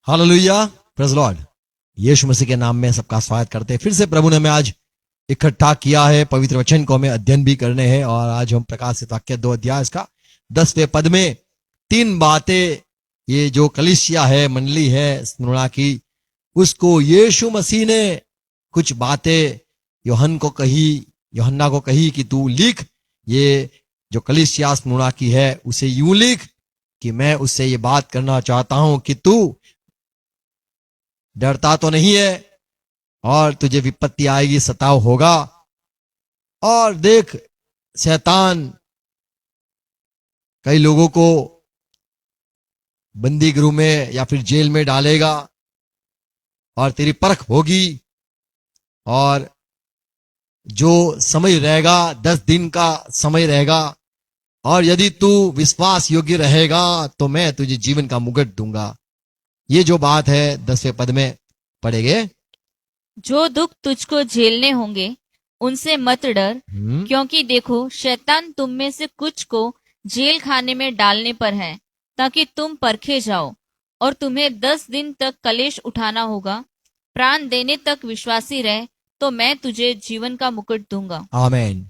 Hallelujah, praise Lord. यीशु मसीह के नाम में सबका स्वागत करते हैं। फिर से प्रभु ने हमें आज इकट्ठा किया है, पवित्र वचन को हमें अध्ययन भी करने हैं। और आज हम प्रकाशित वाक्य 2 अध्याय इसका 10वें पद में 3 बातें, ये जो कलीसिया है, मंडली है स्मुर्ना की, उसको यीशु मसीह ने कुछ बातें यूहन्ना को कही कि तू लिख, ये जो कलीसिया स्मुर्ना की है उसे यूं लिख कि मैं उससे ये बात करना चाहता हूं कि तू डरता तो नहीं है और तुझे विपत्ति आएगी, सताव होगा। और देख, शैतान कई लोगों को बंदी गृह में या फिर जेल में डालेगा और तेरी परख होगी। और जो समय रहेगा 10 दिन का समय रहेगा, और यदि तू विश्वास योग्य रहेगा तो मैं तुझे जीवन का मुकुट दूंगा। ये जो बात है 10वें पद में पढ़ेंगे। जो दुख तुझको झेलने होंगे उनसे मत डर, क्योंकि देखो शैतान तुम में से कुछ को जेल खाने में डालने पर है, ताकि तुम परखे जाओ। और तुम्हें 10 दिन तक कलेश उठाना होगा। प्राण देने तक विश्वासी रह, तो मैं तुझे जीवन का मुकुट दूंगा। आमीन।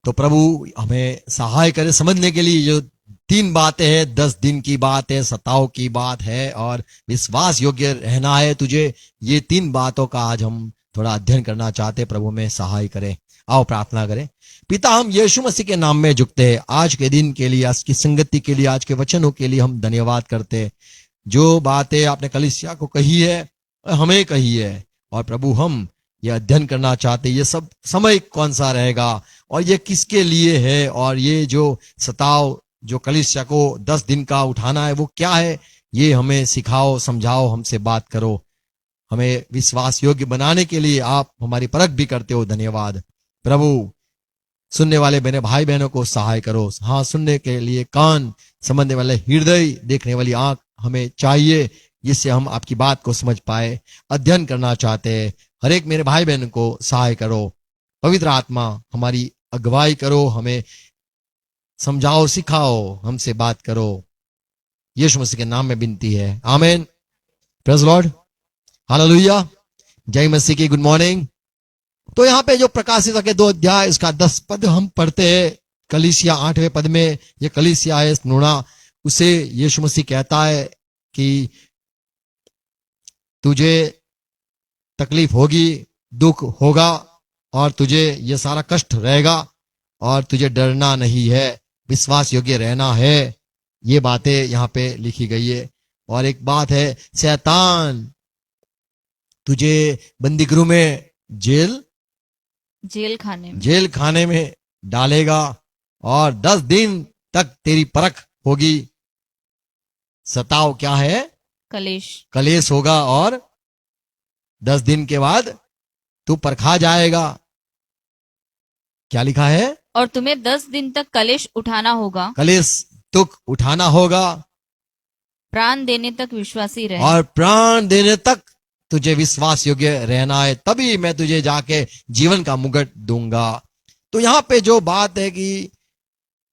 तो प्रभु हमें सहाय करे समझने के लिए। जो 3 बातें हैं, 10 दिन की बात है, सताव की बात है और विश्वास योग्य रहना है तुझे। ये 3 बातों का आज हम थोड़ा अध्ययन करना चाहते हैं। प्रभु में सहाय करे। आओ प्रार्थना करें। पिता, हम यीशु मसीह के नाम में झुकते हैं। आज के दिन के लिए, आज की संगति के लिए, आज के वचनों के लिए हम धन्यवाद करते हैं। जो बातें आपने कलीसिया को कही है, हमें कही है, और प्रभु हम ये अध्ययन करना चाहते हैं। ये सब समय कौन सा रहेगा और ये किसके लिए है, और ये जो सताव जो कलीसिया को 10 दिन का उठाना है वो क्या है, ये हमें सिखाओ, समझाओ, हमसे बात करो। हमें विश्वास योग्य बनाने के लिए आप हमारी परख भी करते हो। धन्यवाद प्रभु। सुनने वाले मेरे भाई बहनों को सहाय करो। हाँ, सुनने के लिए कान, समझने वाले हृदय, देखने वाली आंख हमें चाहिए, जिससे हम आपकी बात को समझ पाए। अध्ययन करना चाहते हैं। हर एक मेरे भाई बहन को सहाय करो। पवित्र आत्मा हमारी अगुवाई करो, हमें समझाओ, सिखाओ, हमसे बात करो। यीशु मसीह के नाम में विनती है, आमीन। प्रेज़ लॉर्ड, हालेलुया, जय मसीह की। Good morning. तो यहाँ पे जो प्रकाशित वाक्य 2 अध्याय इसका 10 पद हम पढ़ते हैं। कलीसिया 8वें पद में, ये कलीसिया है स्मुर्ना, उसे यीशु मसीह कहता है कि तुझे तकलीफ होगी, दुख होगा, और तुझे ये सारा कष्ट रहेगा, और तुझे डरना नहीं है, विश्वास योग्य रहना है। ये बातें यहाँ पे लिखी गई है। और एक बात है, शैतान तुझे बंदी गृह में, जेल खाने में डालेगा, और 10 दिन तक तेरी परख होगी। सताव क्या है? कलेश होगा, और 10 दिन के बाद तू परखा जाएगा। क्या लिखा है? और तुम्हें 10 दिन तक कलेश उठाना होगा। कलेश दुख उठाना होगा। प्राण देने तक विश्वासी रहे। और प्राण देने तक तुझे विश्वास योग्य रहना है, तभी मैं तुझे जाके जीवन का मुकुट दूंगा। तो यहाँ पे जो बात है कि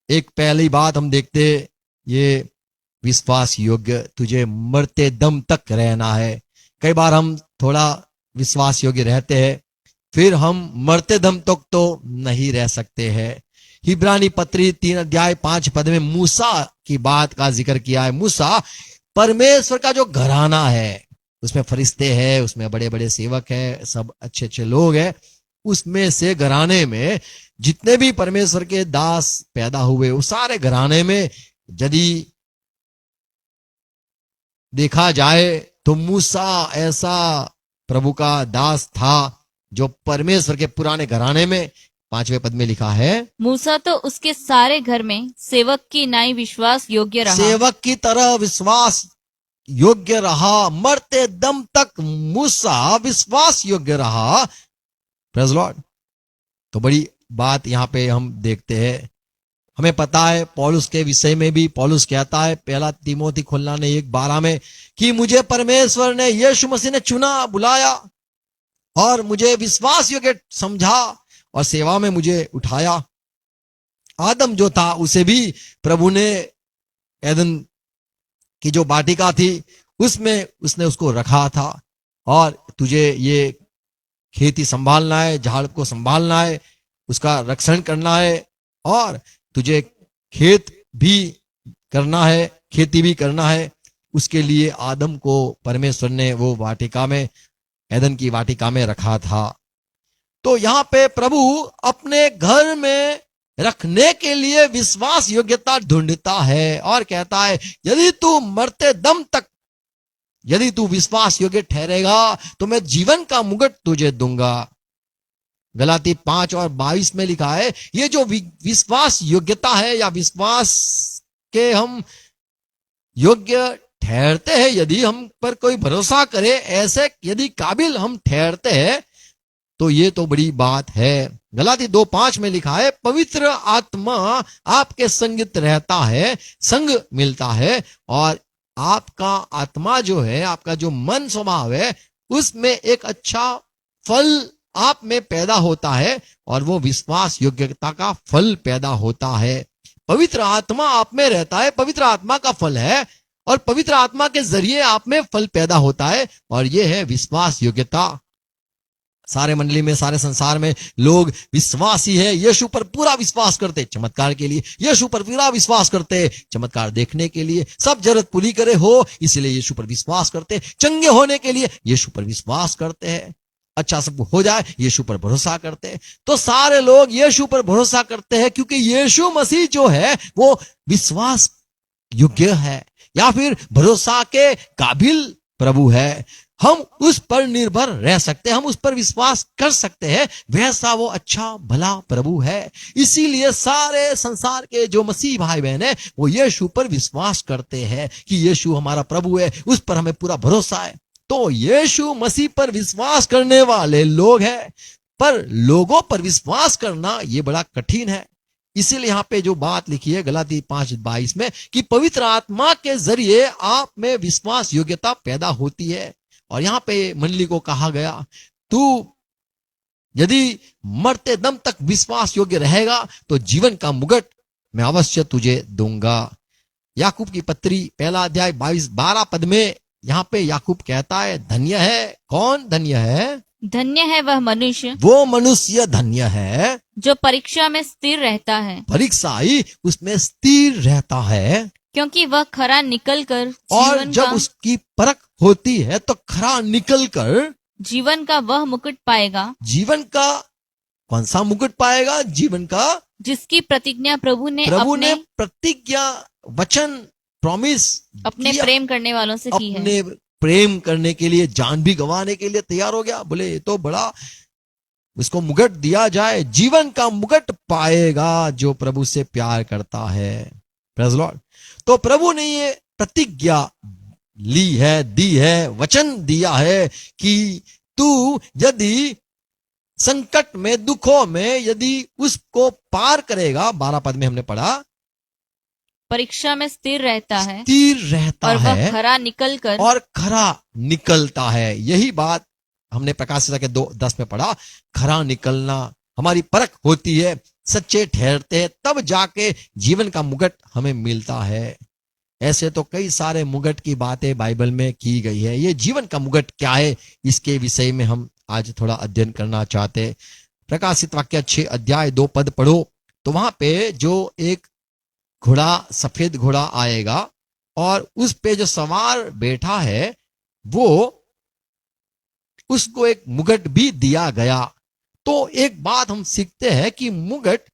एक पहली बात हम देखते, ये विश्वास योग्य तुझे मरते दम तक रहना है। कई बार हम थोड़ा विश्वास योग्य रहते हैं, फिर हम मरते दम तक तो नहीं रह सकते हैं। इब्रानी पत्री 3 अध्याय 5 पद में मूसा की बात का जिक्र किया है। मूसा परमेश्वर का जो घराना है, उसमें फरिश्ते हैं, उसमें बड़े बड़े सेवक हैं, सब अच्छे अच्छे लोग हैं। उसमें से घराने में जितने भी परमेश्वर के दास पैदा हुए, उस सारे घराने में यदि देखा जाए तो मूसा ऐसा प्रभु का दास था जो परमेश्वर के पुराने घराने में, 5वें पद में लिखा है, मूसा तो उसके सारे घर में सेवक की नाई विश्वास योग्य रहा। सेवक की तरह विश्वास योग्य रहा। मरते दम तक मूसा विश्वास योग्य रहा। Praise Lord. तो बड़ी बात यहाँ पे हम देखते हैं। हमें पता है पौलुस के विषय में भी पौलुस कहता है, 1 तीमोथी खोलना ने 1:12 में, कि मुझे परमेश्वर ने, यीशु मसीह ने चुना, बुलाया, और मुझे विश्वास योग्य समझा, और सेवा में मुझे उठाया। आदम जो था उसे भी प्रभु ने एदन की जो वाटिका थी उसमें उसने उसको रखा था और तुझे ये खेती संभालना है, झाड़ को संभालना है, उसका रक्षण करना है और तुझे खेत भी करना है, खेती भी करना है। उसके लिए आदम को परमेश्वर ने वो वाटिका में, एदन की वाटिका में रखा था। तो यहाँ पे प्रभु अपने घर में रखने के लिए विश्वास योग्यता ढूंढता है और कहता है यदि तू मरते दम तक, यदि तू विश्वास योग्य ठहरेगा तो मैं जीवन का मुकुट तुझे दूंगा। गलाती 5:22 में लिखा है, ये जो विश्वास योग्यता है या विश्वास के हम योग्य ठहरते हैं, यदि हम पर कोई भरोसा करे, ऐसे यदि काबिल हम ठहरते हैं, तो ये तो बड़ी बात है। गलाती 2:5 में लिखा है, पवित्र आत्मा आपके संगित रहता है, संग मिलता है और आपका आत्मा जो है, आपका जो मन स्वभाव है, उसमें एक अच्छा फल आप में पैदा होता है और वो विश्वास योग्यता का फल पैदा होता है। पवित्र आत्मा आप में रहता है, पवित्र आत्मा का फल है और पवित्र आत्मा के जरिए आप में फल पैदा होता है और ये है विश्वास योग्यता। सारे मंडली में, सारे संसार में लोग विश्वासी है, यीशु पर पूरा विश्वास करते चमत्कार के लिए, यीशु पर पूरा विश्वास करते चमत्कार देखने के लिए, सब जरूरत पूरी करे हो इसलिए यीशु पर विश्वास करते, चंगे होने के लिए यीशु पर विश्वास करते हैं, अच्छा सब हो जाए यीशु पर भरोसा करते हैं। तो सारे लोग यीशु पर भरोसा करते हैं क्योंकि यीशु मसीह जो है वो विश्वास योग्य है या फिर भरोसा के काबिल प्रभु है। हम उस पर निर्भर रह सकते हैं, हम उस पर विश्वास कर सकते हैं, वैसा वो अच्छा भला प्रभु है। इसीलिए सारे संसार के जो मसीह भाई बहन है वो यीशु पर विश्वास करते हैं कि यीशु हमारा प्रभु है, उस पर हमें पूरा भरोसा है। तो यीशु मसीह पर विश्वास करने वाले लोग हैं, पर लोगों पर विश्वास करना ये बड़ा कठिन है। इसीलिए यहाँ पे जो बात लिखी है गलाती 5:22 में कि पवित्र आत्मा के जरिए आप में विश्वास योग्यता पैदा होती है। और यहाँ पे मंडली को कहा गया, तू यदि मरते दम तक विश्वास योग्य रहेगा तो जीवन का मुकुट मैं अवश्य तुझे दूंगा। याकूब की पत्री 1 अध्याय 12 पद में यहाँ पे याकूब कहता है, धन्य है, कौन धन्य है? धन्य है वह मनुष्य, वो मनुष्य धन्य है जो परीक्षा में स्थिर रहता है, परीक्षा ही उसमें स्थिर रहता है, क्योंकि वह खरा निकल कर और जब उसकी परख होती है तो खरा निकल कर जीवन का वह मुकुट पाएगा। जीवन का कौन सा मुकुट पाएगा? जीवन का जिसकी प्रतिज्ञा प्रभु ने प्रतिज्ञा, वचन, प्रॉमिस अपने प्रेम करने वालों से की है। अपने प्रेम करने के लिए, जान भी गंवाने के लिए तैयार हो गया। बोले ये तो बड़ा, इसको मुकुट दिया जाए, जीवन का मुकुट पाएगा जो प्रभु से प्यार करता है। Praise Lord. तो प्रभु ने ये प्रतिज्ञा ली है, दी है, वचन दिया है कि तू यदि संकट में, दुखों में यदि उसको पार करेगा, 12 पद में हमने पढ़ा, परीक्षा में स्थिर रहता है, स्थिर रहता और है वह खरा निकल कर और खरा निकलता है। यही बात हमने प्रकाशित के 2:10 में पढ़ा, खरा निकलना, हमारी परख होती है, सच्चे ठहरते हैं, तब जाके जीवन का मुकुट हमें मिलता है। ऐसे तो कई सारे मुकुट की बातें बाइबल में की गई है। ये जीवन का मुकुट क्या है, इसके विषय में हम आज थोड़ा अध्ययन करना चाहते हैं। प्रकाशित वाक्य 6 अध्याय 2 पद पढ़ो तो वहां पे जो एक घोड़ा, सफेद घोड़ा आएगा और उस पे जो सवार बैठा है वो, उसको एक मुकुट भी दिया गया। तो एक बात हम सीखते हैं कि मुकुट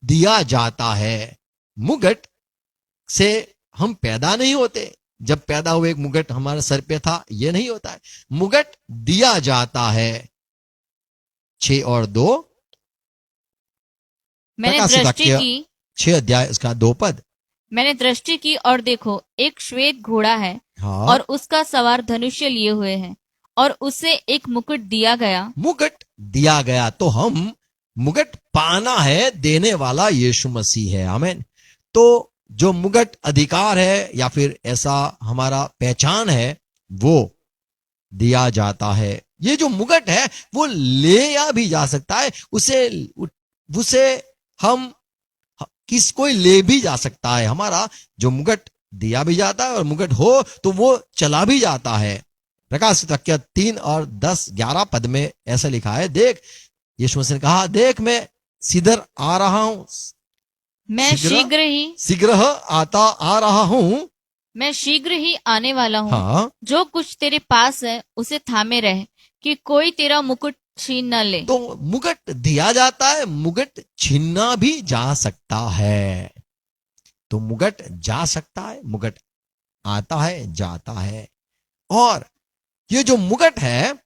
दिया जाता है। मुकुट से हम पैदा नहीं होते, जब पैदा हुए एक मुकुट हमारे सर पे था, ये नहीं होता है, मुकुट दिया जाता है। 6 और 2 मैंने दृष्टि की, 6 अध्याय उसका 2 पद, मैंने दृष्टि की और देखो एक श्वेत घोड़ा है, हाँ, और उसका सवार धनुष्य लिए हुए है और उसे एक मुकुट दिया गया। मुकुट दिया गया। तो हम मुकुट पाना है, देने वाला यीशु मसीह है। आमीन। तो जो मुकुट अधिकार है या फिर ऐसा हमारा पहचान है वो दिया जाता है। ये जो मुकुट है वो लिया भी जा सकता है, उसे हम कोई ले भी जा सकता है। हमारा जो मुकुट दिया भी जाता है और मुकुट हो तो वो चला भी जाता है। प्रकाशित वाक्य 3 और 10-11 पद में ऐसा लिखा है, देख, यीशु मसीह ने कहा, देख मैं सीधर आ रहा हूं, मैं शीघ्र आता आ रहा हूं। मैं शीघ्र ही आने वाला हूँ। हाँ, जो कुछ तेरे पास है उसे थामे रह, कि कोई तेरा मुकुट छीन न ले। तो मुकुट दिया जाता है, मुकुट छीनना भी जा सकता है। तो मुकुट जा सकता है, मुकुट आता है, जाता है। और ये जो मुकुट है,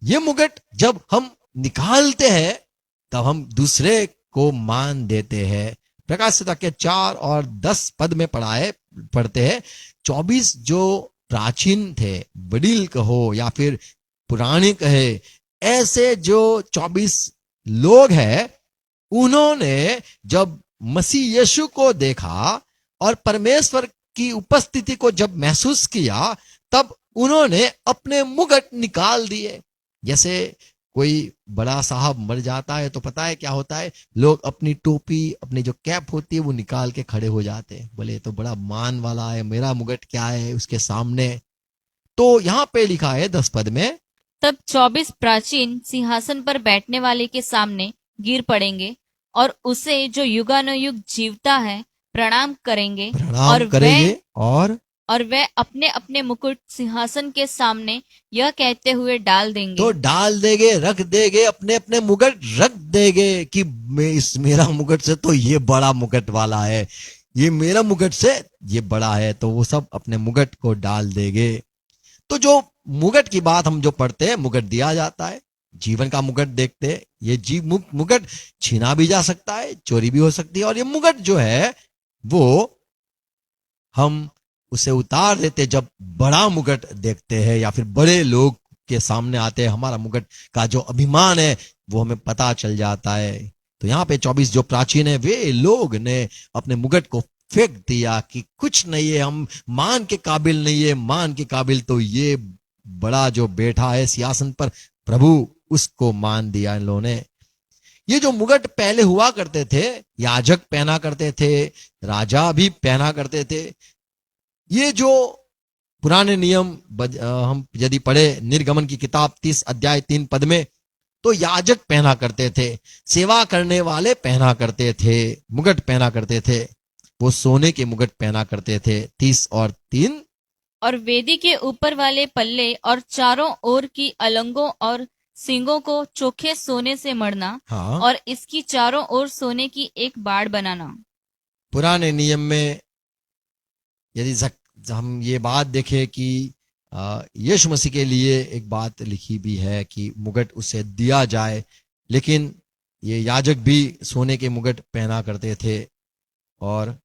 ये मुकुट जब हम निकालते हैं तब हम दूसरे को मान देते हैं। प्रकाशित वाक्य 4 और 10 पद में पढ़ते हैं, 24 जो प्राचीन थे, वडील कहो या फिर पुराने कहे, ऐसे जो 24 लोग हैं, उन्होंने जब मसीह यीशु को देखा और परमेश्वर की उपस्थिति को जब महसूस किया, तब उन्होंने अपने मुकुट निकाल दिए। जैसे कोई बड़ा साहब मर जाता है तो पता है क्या होता है, लोग अपनी टोपी, अपनी जो कैप होती है वो निकाल के खड़े हो जाते हैं, बोले तो बड़ा मान वाला है, मेरा मुकुट क्या है उसके सामने। तो यहाँ पे लिखा है 10 पद में, तब 24 प्राचीन सिंहासन पर बैठने वाले के सामने गिर पड़ेंगे और उसे जो युगानुयुग जीवता है प्रणाम करेंगे। और वे अपने अपने मुकुट सिंहासन के सामने यह कहते हुए डाल देंगे। तो डाल देंगे, रख देंगे, अपने अपने मुकुट रख देंगे कि मेरा मुकुट से तो ये बड़ा मुकुट वाला है, ये मेरा मुकुट से ये बड़ा है। तो वो सब अपने मुकुट को डाल देंगे। तो जो मुकुट की बात हम जो पढ़ते हैं, मुकुट दिया जाता है, जीवन का मुकुट देखते हैं। ये मुकुट छीना भी जा सकता है, चोरी भी हो सकती है। और ये मुकुट जो है वो हम उसे उतार देते जब बड़ा मुकुट देखते हैं या फिर बड़े लोग के सामने आते हैं। हमारा मुकुट का जो अभिमान है वो हमें पता चल जाता है। तो यहाँ पे 24 जो प्राचीन है, वे लोग ने अपने मुकुट को फेंक दिया कि कुछ नहीं है, हम मान के काबिल नहीं है, मान के काबिल तो ये बड़ा जो बैठा है सिंहासन पर प्रभु, उसको मान दिया इन लोगों ने। ये जो मुकुट पहले हुआ करते थे, याजक पहना करते थे, राजा भी पहना करते थे। ये जो पुराने नियम हम यदि पढ़े निर्गमन की किताब 30 अध्याय 3 पद में, तो याजक पहना करते थे, सेवा करने वाले पहना करते थे, मुकुट पहना करते थे। वो सोने के मुकुट पहना करते थे। 30 और 3, और वेदी के ऊपर वाले पल्ले और चारों ओर की अलंगों और सींगों को चोखे सोने से मढ़ना। हाँ, और इसकी चारों ओर सोने की एक बाड़ बनाना। पुराने नियम में यदि हम ये बात देखें कि यीशु मसीह के लिए एक बात लिखी भी है कि मुकुट उसे दिया जाए, लेकिन ये याजक भी सोने के मुकुट पहना करते थे। और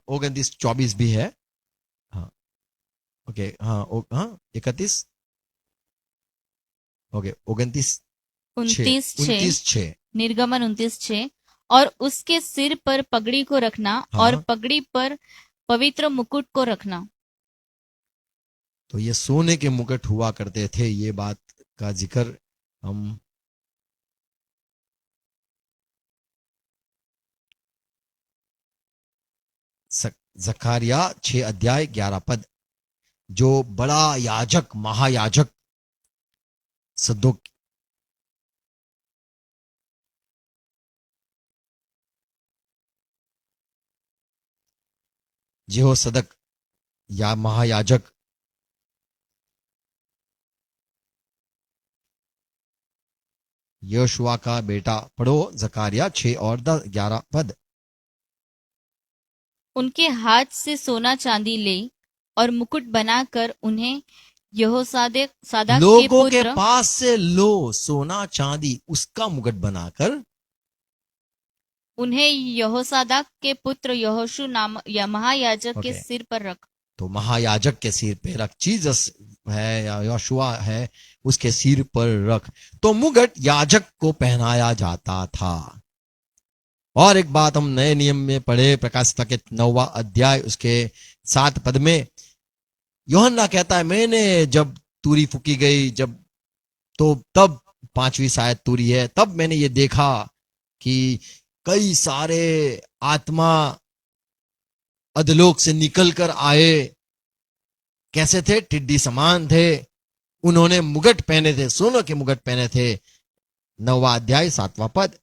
29-24 भी है। हाँ, ओके, हाँ 31, ओके, 29:6 निर्गमन 29:6। और उसके सिर पर पगड़ी को रखना। हाँ, और पगड़ी पर पवित्र मुकुट को रखना। तो ये सोने के मुकुट हुआ करते थे। ये बात का जिक्र हम जकारिया 6 अध्याय 11 पद, जो बड़ा याजक, महायाजक सदोक, जेहो सदक या महायाजक योशुआ का बेटा, पढ़ो जकारिया 6 और 11 पद। उनके हाथ से सोना चांदी ले और मुकुट बनाकर उन्हें यहोसादाक के लोगों के पुत्र पास से लो सोना चांदी, उसका मुकुट बनाकर उन्हें यहोसादाक के पुत्र यहोशू नाम या महायाजक के ओके, सिर पर रख। तो महायाजक के सिर पे रख, जीसस है या योशुआ है उसके सिर पर रख। तो मुकुट याजक को पहनाया जाता था। और एक बात हम नए नियम में पढ़े, प्रकाशित के 9वां अध्याय उसके 7 पद में, यूहन्ना कहता है, मैंने जब तूरी फूकी गई, जब तो तब 5वीं शायद तूरी है, तब मैंने ये देखा कि कई सारे आत्मा अधलोक से निकल कर आए, कैसे थे? टिड्डी समान थे। उन्होंने मुगट पहने थे, सोने के मुगट पहने थे। 9वां अध्याय 7वां पद।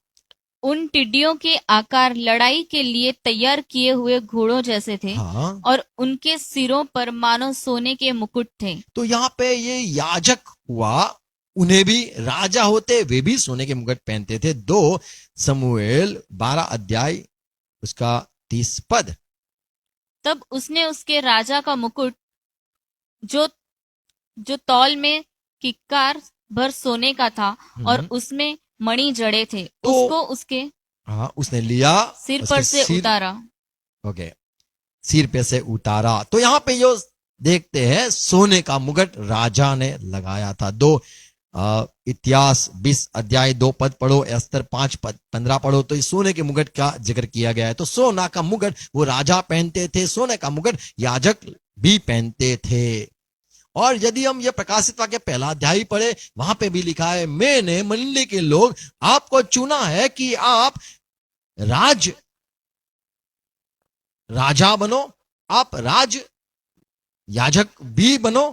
उन टिड्डियों के आकार लड़ाई के लिए तैयार किए हुए घोड़ों जैसे थे, हाँ, और उनके सिरों पर मानो सोने के मुकुट थे। तो यहां पे ये याजक हुआ, उन्हें भी राजा होते, वे भी सोने के मुकुट पहनते थे। 2 शमूएल 12 अध्याय उसका 30 पद। तब उसने उसके राजा का मुकुट जो जो तौल में किक्कार भर सोने का था और उसमें मणि जड़े थे, तो उसको उसके हाँ, उसने लिया, सिर उसके पर से सिर, उतारा। ओके, सिर पे से उतारा। तो यहां पे जो देखते हैं, सोने का मुकुट राजा ने लगाया था। 2 इतिहास 20 अध्याय 2 पद पढ़ो, एस्तर 5 पद 15 पढ़ो, तो इस सोने के मुकुट का जिक्र किया गया है। तो सोना का मुकुट वो राजा पहनते थे, सोने का मुकुट याजक भी पहनते थे। और यदि हम ये प्रकाशित वाक्य पहला अध्याय पढ़े, वहां पे भी लिखा है, मैंने मंडली के लोग आपको चुना है कि आप राजा बनो, आप याजक भी बनो।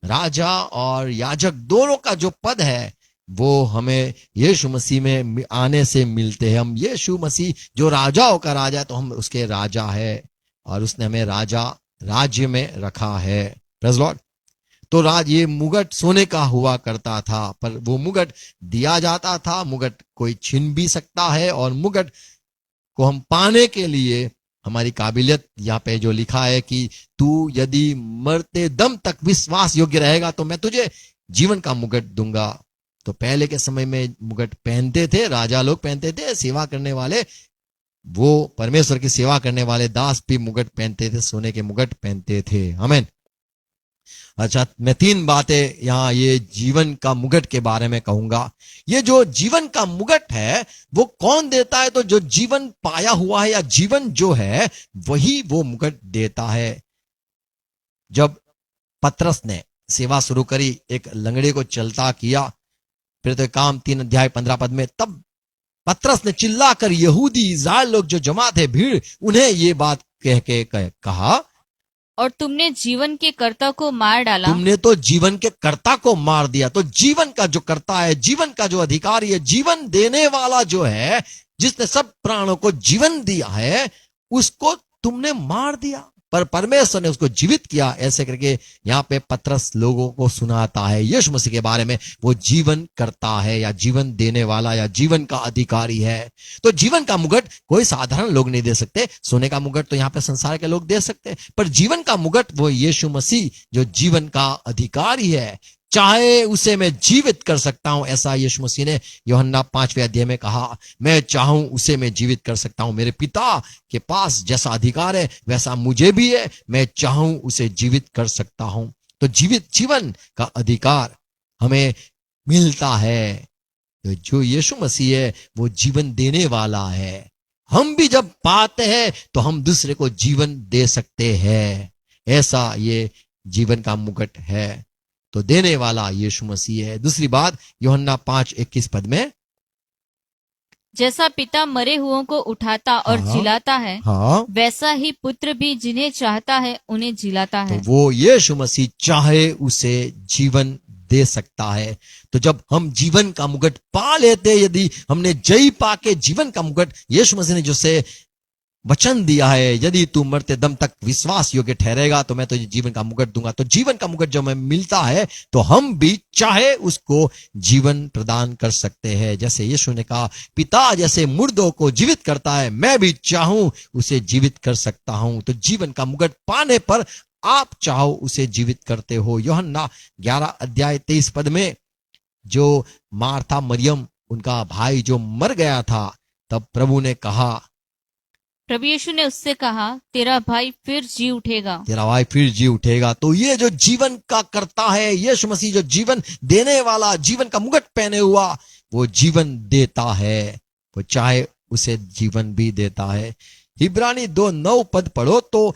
राजा और याजक दोनों का जो पद है वो हमें यीशु मसीह में आने से मिलते हैं। हम यीशु मसीह जो राजाओं का राजा है, तो हम उसके राजा है, और उसने हमें राज्य में रखा है। Praise Lord. तो ये मुगट सोने का हुआ करता था, पर वो मुगट दिया जाता था। मुगट कोई छीन भी सकता है, और मुगट को हम पाने के लिए हमारी काबिलियत, यहाँ पे जो लिखा है कि तू यदि मरते दम तक विश्वास योग्य रहेगा तो मैं तुझे जीवन का मुगट दूंगा। तो पहले के समय में मुगट पहनते थे, राजा लोग पहनते थे, सेवा करने वाले, वो परमेश्वर की सेवा करने वाले दास भी मुगट पहनते थे, सोने के मुगट पहनते थे। आमीन। अच्छा, मैं 3 बातें यहाँ ये जीवन का मुगट के बारे में कहूंगा। ये जो जीवन का मुगट है वो कौन देता है? तो जो जीवन पाया हुआ है, या जीवन जो है, वही वो मुगट देता है। जब पतरस ने सेवा शुरू करी, एक लंगड़े को चलता किया, फिर तो काम 3 अध्याय 15 पद में, तब पतरस ने चिल्लाकर यहूदी इस्राएल लोग जो जमा थे, भीड़, उन्हें ये बात कह के कहा, और तुमने जीवन के कर्ता को मार डाला। तुमने तो जीवन के कर्ता को मार दिया। तो जीवन का जो कर्ता है, जीवन का जो अधिकारी है, जीवन देने वाला जो है, जिसने सब प्राणों को जीवन दिया है, उसको तुमने मार दिया, पर परमेश्वर ने उसको जीवित किया। ऐसे करके यहाँ पे पतरस लोगों को सुनाता है यीशु मसीह के बारे में। वो जीवन करता है, या जीवन देने वाला, या जीवन का अधिकारी है। तो जीवन का मुगट कोई साधारण लोग नहीं दे सकते। सोने का मुगट तो यहाँ पे संसार के लोग दे सकते, पर जीवन का मुगट वो यीशु मसीह जो जीवन का अधिकारी है, चाहे उसे मैं जीवित कर सकता हूं। ऐसा यीशु मसीह ने यूहन्ना 5वें अध्याय में कहा, मैं चाहूं उसे मैं जीवित कर सकता हूं। मेरे पिता के पास जैसा अधिकार है वैसा मुझे भी है, मैं चाहूं उसे जीवित कर सकता हूं। तो जीवन का अधिकार हमें मिलता है। तो जो यीशु मसीह है वो जीवन देने वाला है। हम भी जब पाते हैं तो हम दूसरे को जीवन दे सकते हैं। ऐसा ये जीवन का मुकुट है। तो देने वाला यीशु मसीह है। दूसरी बात, यूहन्ना 5:21 पद में, जैसा पिता मरे हुओं को उठाता और जिलाता है, वैसा ही पुत्र भी जिन्हें चाहता है उन्हें जिलाता है। तो वो यीशु मसीह चाहे उसे जीवन दे सकता है। तो जब हम जीवन का मुकुट पा लेते, यदि हमने जय पाके जीवन का मुकुट, यीशु मसीह ने जो से वचन दिया है, यदि तू मरते दम तक विश्वास योग्य ठहरेगा तो मैं तुझे जीवन का मुकुट दूंगा। तो जीवन का मुकुट जब हमें मिलता है तो हम भी चाहे उसको जीवन प्रदान कर सकते हैं। जैसे यीशु ने कहा, पिता जैसे मुर्दों को जीवित करता है, मैं भी चाहूं उसे जीवित कर सकता हूं। तो जीवन का मुकुट पाने पर आप चाहो उसे जीवित करते हो। यूहन्ना 11 अध्याय 23 पद में, जो मार्था मरियम, उनका भाई जो मर गया था, तब प्रभु ने कहा, प्रभु यीशु ने उससे कहा, तेरा भाई फिर जी उठेगा। तेरा भाई फिर जी उठेगा। तो ये जो जीवन का करता है यीशु मसीह, जो जीवन देने वाला, जीवन का मुकुट पहने हुआ, वो जीवन देता है। वो चाहे उसे जीवन भी देता है। इब्रानी 2:9 पद पढ़ो तो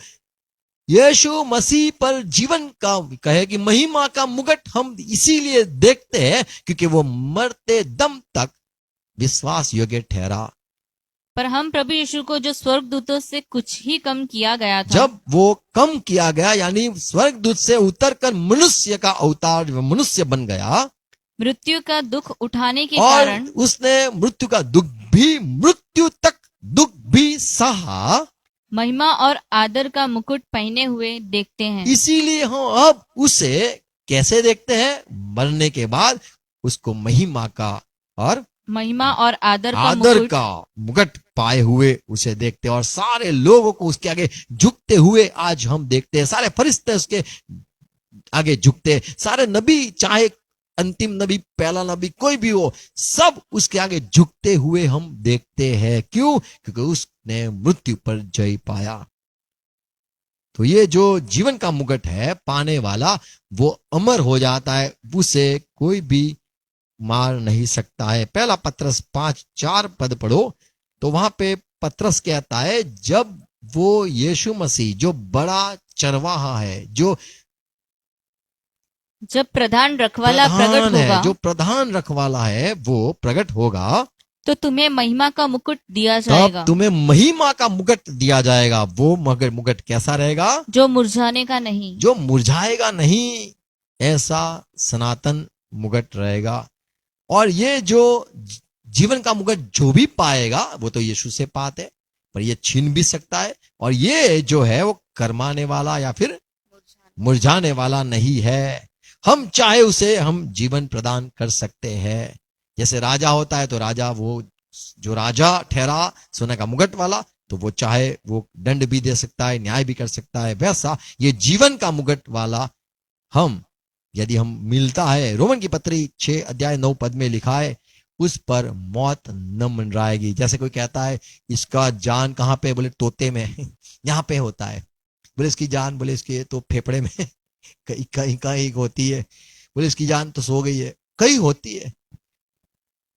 यीशु मसीह पर जीवन का कहे कि महिमा का मुकुट हम इसीलिए देखते हैं क्योंकि वो मरते दम तक विश्वास योग्य ठहरा। पर हम प्रभु यीशु को जो स्वर्गदूतों से कुछ ही कम किया गया था, जब वो कम किया गया यानी स्वर्गदूत से उतरकर मनुष्य का अवतार मनुष्य बन गया मृत्यु का दुख उठाने के और कारण उसने मृत्यु का दुख भी मृत्यु तक दुख भी सहा, महिमा और आदर का मुकुट पहने हुए देखते हैं। इसीलिए हम अब उसे कैसे देखते हैं? मरने के बाद उसको महिमा का और महिमा और आदर का आदर मुकुट का मुकुट पाए हुए उसे देखते हैं और सारे लोगों को उसके आगे झुकते हुए आज हम देखते हैं। सारे फरिश्ते उसके आगे झुकते, सारे नबी, चाहे अंतिम नबी, पहला नबी, कोई भी हो, सब उसके आगे झुकते हुए हम देखते हैं। क्यों? क्योंकि उसने मृत्यु पर जय पाया। तो ये जो जीवन का मुकुट है पाने वाला, वो अमर हो जाता है, उसे कोई भी मार नहीं सकता है। पहला पत्रस 5:4 पद पढ़ो तो वहां पे पत्रस कहता है, जब वो यीशु मसीह जो बड़ा चरवाहा है, जो जब प्रधान रखवाला प्रकट प्रधान है, होगा, जो प्रधान रखवाला है, वो प्रकट होगा, तो तुम्हें महिमा का मुकुट दिया तब जाएगा, तुम्हें महिमा का मुकुट दिया जाएगा। वो मगर मुकुट कैसा रहेगा? जो मुरझाने का नहीं, जो मुरझाएगा नहीं, ऐसा सनातन मुकुट रहेगा। और ये जो जीवन का मुकुट जो भी पाएगा वो तो यीशु से पाते, पर ये छीन भी सकता है। और ये जो है वो करमाने वाला या फिर मुरझाने वाला नहीं है। हम चाहे उसे हम जीवन प्रदान कर सकते हैं। जैसे राजा होता है तो राजा, वो जो राजा ठहरा सोने का मुकुट वाला, तो वो चाहे वो दंड भी दे सकता है, न्याय भी कर सकता है। वैसा ये जीवन का मुकुट वाला हम यदि हम मिलता है, रोमन की पत्री 6:9 पद में लिखा है, उस पर मौत न मंडराएगी। जैसे कोई कहता है इसका जान कहाँ पे? बोले तोते में यहाँ पे होता है। बोले इसकी जान, बोले इसके तो फेफड़े में कहीं कहीं कहीं होती है। बोले इसकी जान तो सो गई है, कहीं होती है।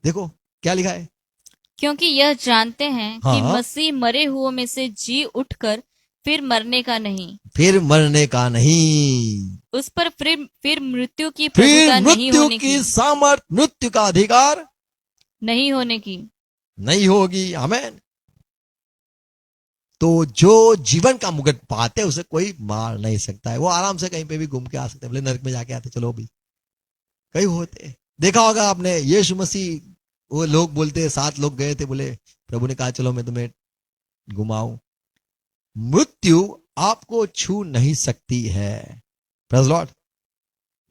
देखो क्या लिखा है, क्योंकि यह जानते हैं कि हाँ। मसीह मरे हुओं में से जी उठकर फिर मरने का नहीं, फिर मरने का नहीं, उस पर फिर मृत्यु की फिर प्रभुता नहीं मृत्यु होने की सामर्थ, मृत्यु का अधिकार नहीं होने की। नहीं होगी। आमीन। तो जो जीवन का मुकुट पाते उसे कोई मार नहीं सकता है। वो आराम से कहीं पे भी घूम के आ सकते हैं। बोले नरक में जाके आते, चलो भी कई होते। देखा होगा आपने, यीशु मसीह, वो लोग बोलते 7 लोग गए थे, बोले प्रभु ने कहा चलो मैं तुम्हें घुमाऊं। मृत्यु आपको छू नहीं सकती है। Praise Lord.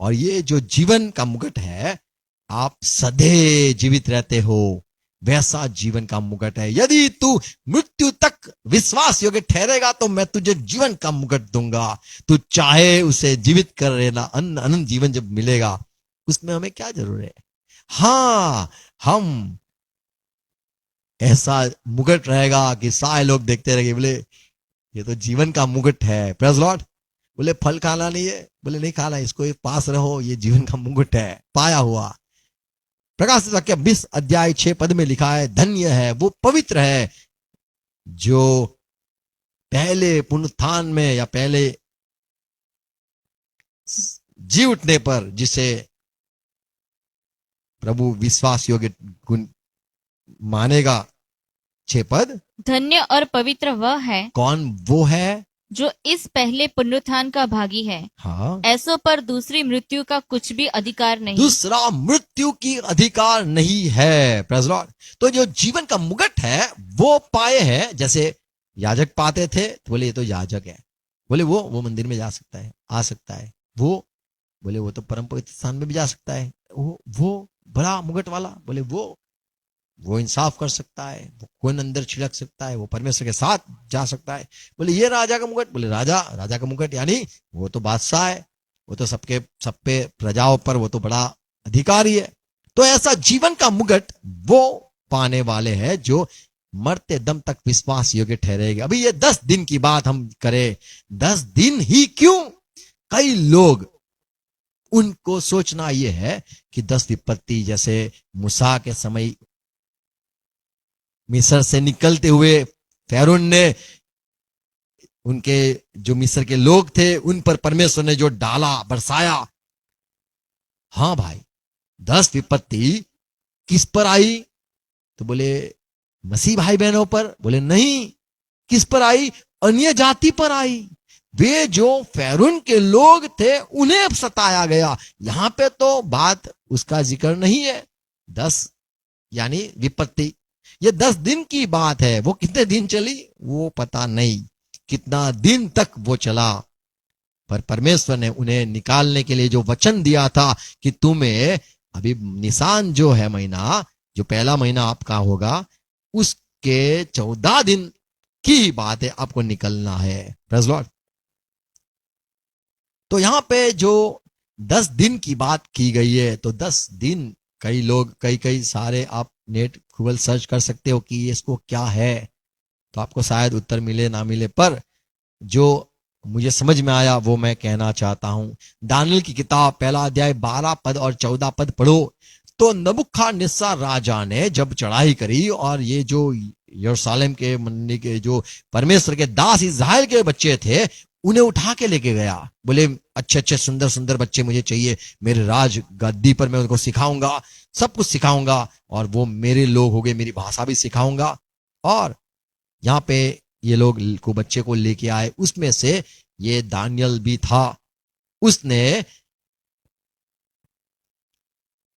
और ये जो जीवन का मुकुट है, आप सदैव जीवित रहते हो, वैसा जीवन का मुकुट है। यदि तू मृत्यु तक विश्वास योग्य ठहरेगा तो मैं तुझे जीवन का मुकुट दूंगा। तू चाहे उसे जीवित कर लेना, अनंत जीवन जब मिलेगा उसमें हमें क्या जरूरत है? हाँ, हम ऐसा मुकुट रहेगा कि सारे लोग देखते रहेंगे, बोले ये तो जीवन का मुकुट है। Praise Lord. बोले फल खाना नहीं है, बोले नहीं खाना, इसको पास रहो, ये जीवन का मुकुट है पाया हुआ। प्रकाशित वाक्य 20:6 पद में लिखा है, धन्य है वो पवित्र है जो पहले पुनरुत्थान में या पहले जी उठने पर जिसे प्रभु विश्वास योग्य गुण मानेगा। 6 पद, धन्य और पवित्र वह है कौन वो है जो इस पहले पुनरुत्थान का भागी है। हाँ, ऐसों पर दूसरी मृत्यु का कुछ भी अधिकार नहीं। दूसरा मृत्यु की अधिकार नहीं है। Praise Lord. तो जो जीवन का मुकुट है वो पाए हैं, जैसे याजक पाते थे, तो बोले ये तो याजक है, बोले वो मंदिर में जा सकता है, आ सकता है। वो बोले वो तो परम पवित्र स्थान में भी जा सकता है। वो बड़ा मुकुट वाला, बोले वो इंसाफ कर सकता है, वो खून अंदर छिड़क सकता है, वो परमेश्वर के साथ जा सकता है। बोले ये राजा का मुकुट, बोले राजा का मुकुट यानी वो तो बादशाह है, वो तो सब पे प्रजाओं पर वो तो बड़ा अधिकारी है। तो ऐसा जीवन का मुकुट वो पाने वाले हैं जो मरते दम तक विश्वास योग्य ठहरेगा। अभी ये 10 दिन की बात हम करें, 10 दिन ही क्यों? कई लोग उनको सोचना यह है कि 10 विपत्ति, जैसे मूसा के समय मिस्र से निकलते हुए फैरून ने, उनके जो मिस्र के लोग थे उन पर परमेश्वर ने जो डाला, बरसाया। हाँ भाई, 10 विपत्ति किस पर आई? तो बोले मसीह भाई बहनों पर? बोले नहीं। किस पर आई? अन्य जाति पर आई। वे जो फैरून के लोग थे उन्हें अब सताया गया। यहां पे तो बात उसका जिक्र नहीं है। 10 यानी विपत्ति, ये 10 दिन की बात है। वो कितने दिन चली वो पता नहीं, कितना दिन तक वो चला, पर परमेश्वर ने उन्हें निकालने के लिए जो वचन दिया था कि तुम्हें अभी निसान जो है महीना, जो पहला महीना आपका होगा, उसके 14 दिन की बात है, आपको निकलना है। Praise Lord. तो यहां पे जो 10 दिन की बात की गई है, तो 10 दिन, कई लोग कई सारे, आप नेट गूगल सर्च कर सकते हो कि इसको क्या है, तो आपको शायद उत्तर मिले ना मिले, पर जो मुझे समझ में आया वो मैं कहना चाहता हूं। दानियल की किताब पहला अध्याय 12 पद और 14 पद पढ़ो तो नबूखदनेस्सर राजा ने जब चढ़ाई करी और ये जो यरूशलेम के मंदिर के जो परमेश्वर के दास इस्राएल के बच्चे थे उन्हें उठा के लेके गया। बोले अच्छे अच्छे सुंदर सुंदर बच्चे मुझे चाहिए, मेरे राज गद्दी पर मैं उनको सिखाऊंगा, सब कुछ सिखाऊंगा, और वो मेरे लोग हो गए, मेरी भाषा भी सिखाऊंगा। और यहाँ पे ये लोग को बच्चे को लेके आए, उसमें से ये दानियल भी था। उसने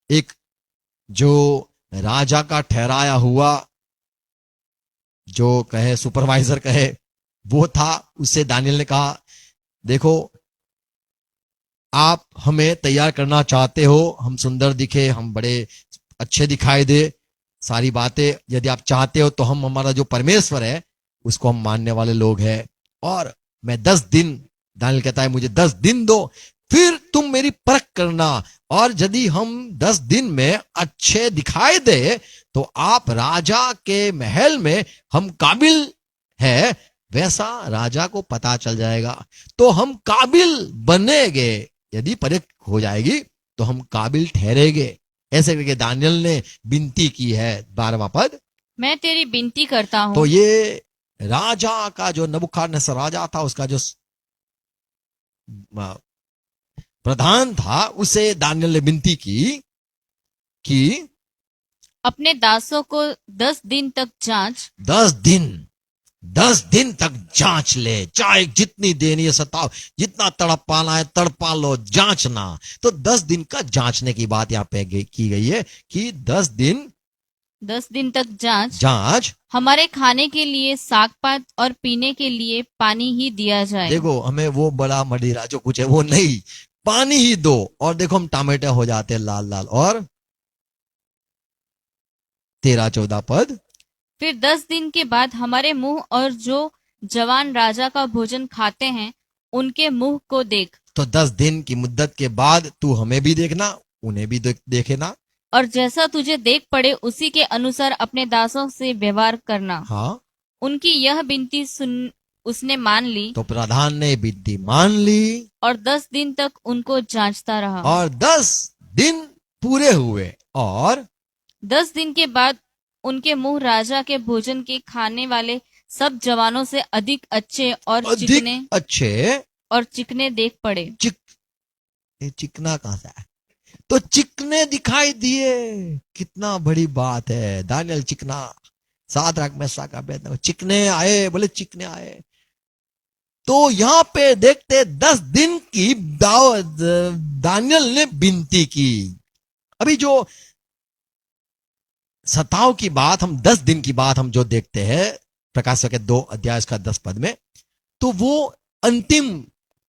एक जो राजा का ठहराया हुआ, जो कहे सुपरवाइजर कहे, वो था। उससे दानियल ने कहा देखो आप हमें तैयार करना चाहते हो, हम सुंदर दिखे, हम बड़े अच्छे दिखाई दे, सारी बातें यदि आप चाहते हो तो हम, हमारा जो परमेश्वर है उसको हम मानने वाले लोग हैं, और मैं 10 दिन, दानियल कहता है मुझे 10 दिन दो, फिर तुम मेरी परख करना, और यदि हम 10 दिन में अच्छे दिखाई दे तो आप राजा के महल में हम काबिल है, वैसा राजा को पता चल जाएगा, तो हम काबिल बनेंगे, यदि परख हो जाएगी तो हम काबिल ठहरेंगे। ऐसे करके दानियल ने विनती की है। 12वां पद, मैं तेरी विनती करता हूँ। तो ये राजा का जो नबूखदनेस्सर राजा था, उसका जो प्रधान था, उसे दानियल ने विनती की कि अपने दासों को 10 दिन तक जांच। 10 दिन तक जांच ले, चाहे जितनी देनी है सताओ, जितना तड़पाना है तड़पा लो, जांचना। तो 10 दिन का जांचने की बात यहाँ पे की गई है कि 10 दिन तक जांच हमारे खाने के लिए साग पात और पीने के लिए पानी ही दिया जाए। देखो हमें वो बड़ा मदिरा जो कुछ है वो नहीं, पानी ही दो। और देखो हम टमाटर हो जाते हैं लाल लाल। और 13-14 पद, फिर 10 दिन के बाद हमारे मुंह और जो जवान राजा का भोजन खाते हैं उनके मुंह को देख। तो 10 दिन की मुद्दत के बाद तू हमें भी देखना, उन्हें भी देखे ना, और जैसा तुझे देख पड़े उसी के अनुसार अपने दासों से व्यवहार करना। हाँ, उनकी यह विनती सुन उसने मान ली। तो प्रधान ने विनती मान ली और 10 दिन तक उनको जांचता रहा। और 10 दिन पूरे हुए, और 10 दिन के बाद उनके मुंह राजा के भोजन के खाने वाले सब जवानों से अधिक अच्छे और चिकने देख पड़े। चिकना कहां से है? तो चिकने दिखाई दिए। कितना बड़ी बात है। दानियल चिकना, सादराक मेशक का अबेदनगो चिकने आए, बोले चिकने आए। तो यहां पे देखते 10 दिन की दानियल ने विनती की। अभी जो सताव की बात, हम 10 दिन की बात हम जो देखते हैं प्रकाशित के 2 अध्याय का 10 पद में, तो वो अंतिम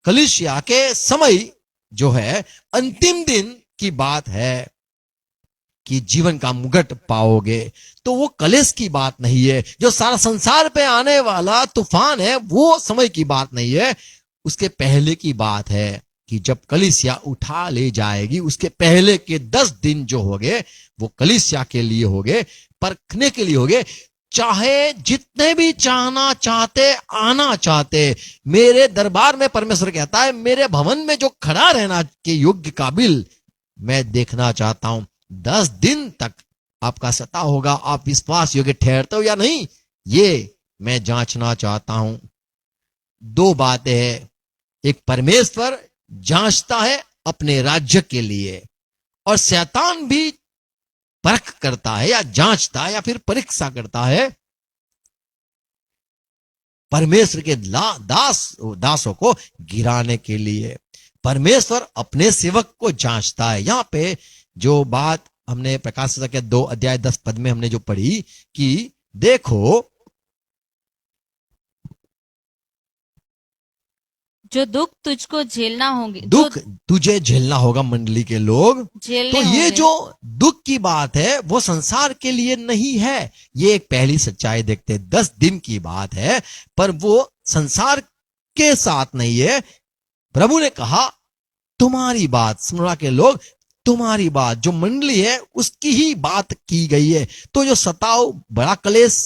कलीसिया के समय जो है, अंतिम दिन की बात है कि जीवन का मुकुट पाओगे। तो वो कलेश की बात नहीं है। जो सारा संसार पे आने वाला तूफान है वो समय की बात नहीं है, उसके पहले की बात है कि जब कलीसिया उठा ले जाएगी, उसके पहले के 10 दिन जो होंगे वो कलीसिया के लिए होंगे, परखने के लिए होंगे। चाहे जितने भी चाहना चाहते, आना चाहते, मेरे दरबार में परमेश्वर कहता है मेरे भवन में जो खड़ा रहना के योग्य काबिल मैं देखना चाहता हूं। 10 दिन तक आपका सता होगा, आप विश्वास योग्य ठहरते हो या नहीं, ये मैं जांचना चाहता हूं। 2 बातें हैं, एक परमेश्वर जांचता है अपने राज्य के लिए, और शैतान भी परख करता है या जांचता है या फिर परीक्षा करता है परमेश्वर के दासों को गिराने के लिए। परमेश्वर अपने सेवक को जांचता है। यहां पे जो बात हमने प्रकाश के 2 अध्याय 10 पद में हमने जो पढ़ी कि देखो जो दुख तुझको झेलना होंगे, दुख तुझे झेलना होगा मंडली के लोग। झेलने तो ये होंगे। जो दुख की बात है वो संसार के लिए नहीं है। ये एक पहली सच्चाई देखते हैं। 10 दिन की बात है पर वो संसार के साथ नहीं है। प्रभु ने कहा तुम्हारी बात, स्मरणा के लोग, तुम्हारी बात, जो मंडली है उसकी ही बात की गई है। तो जो सताव बड़ा क्लेश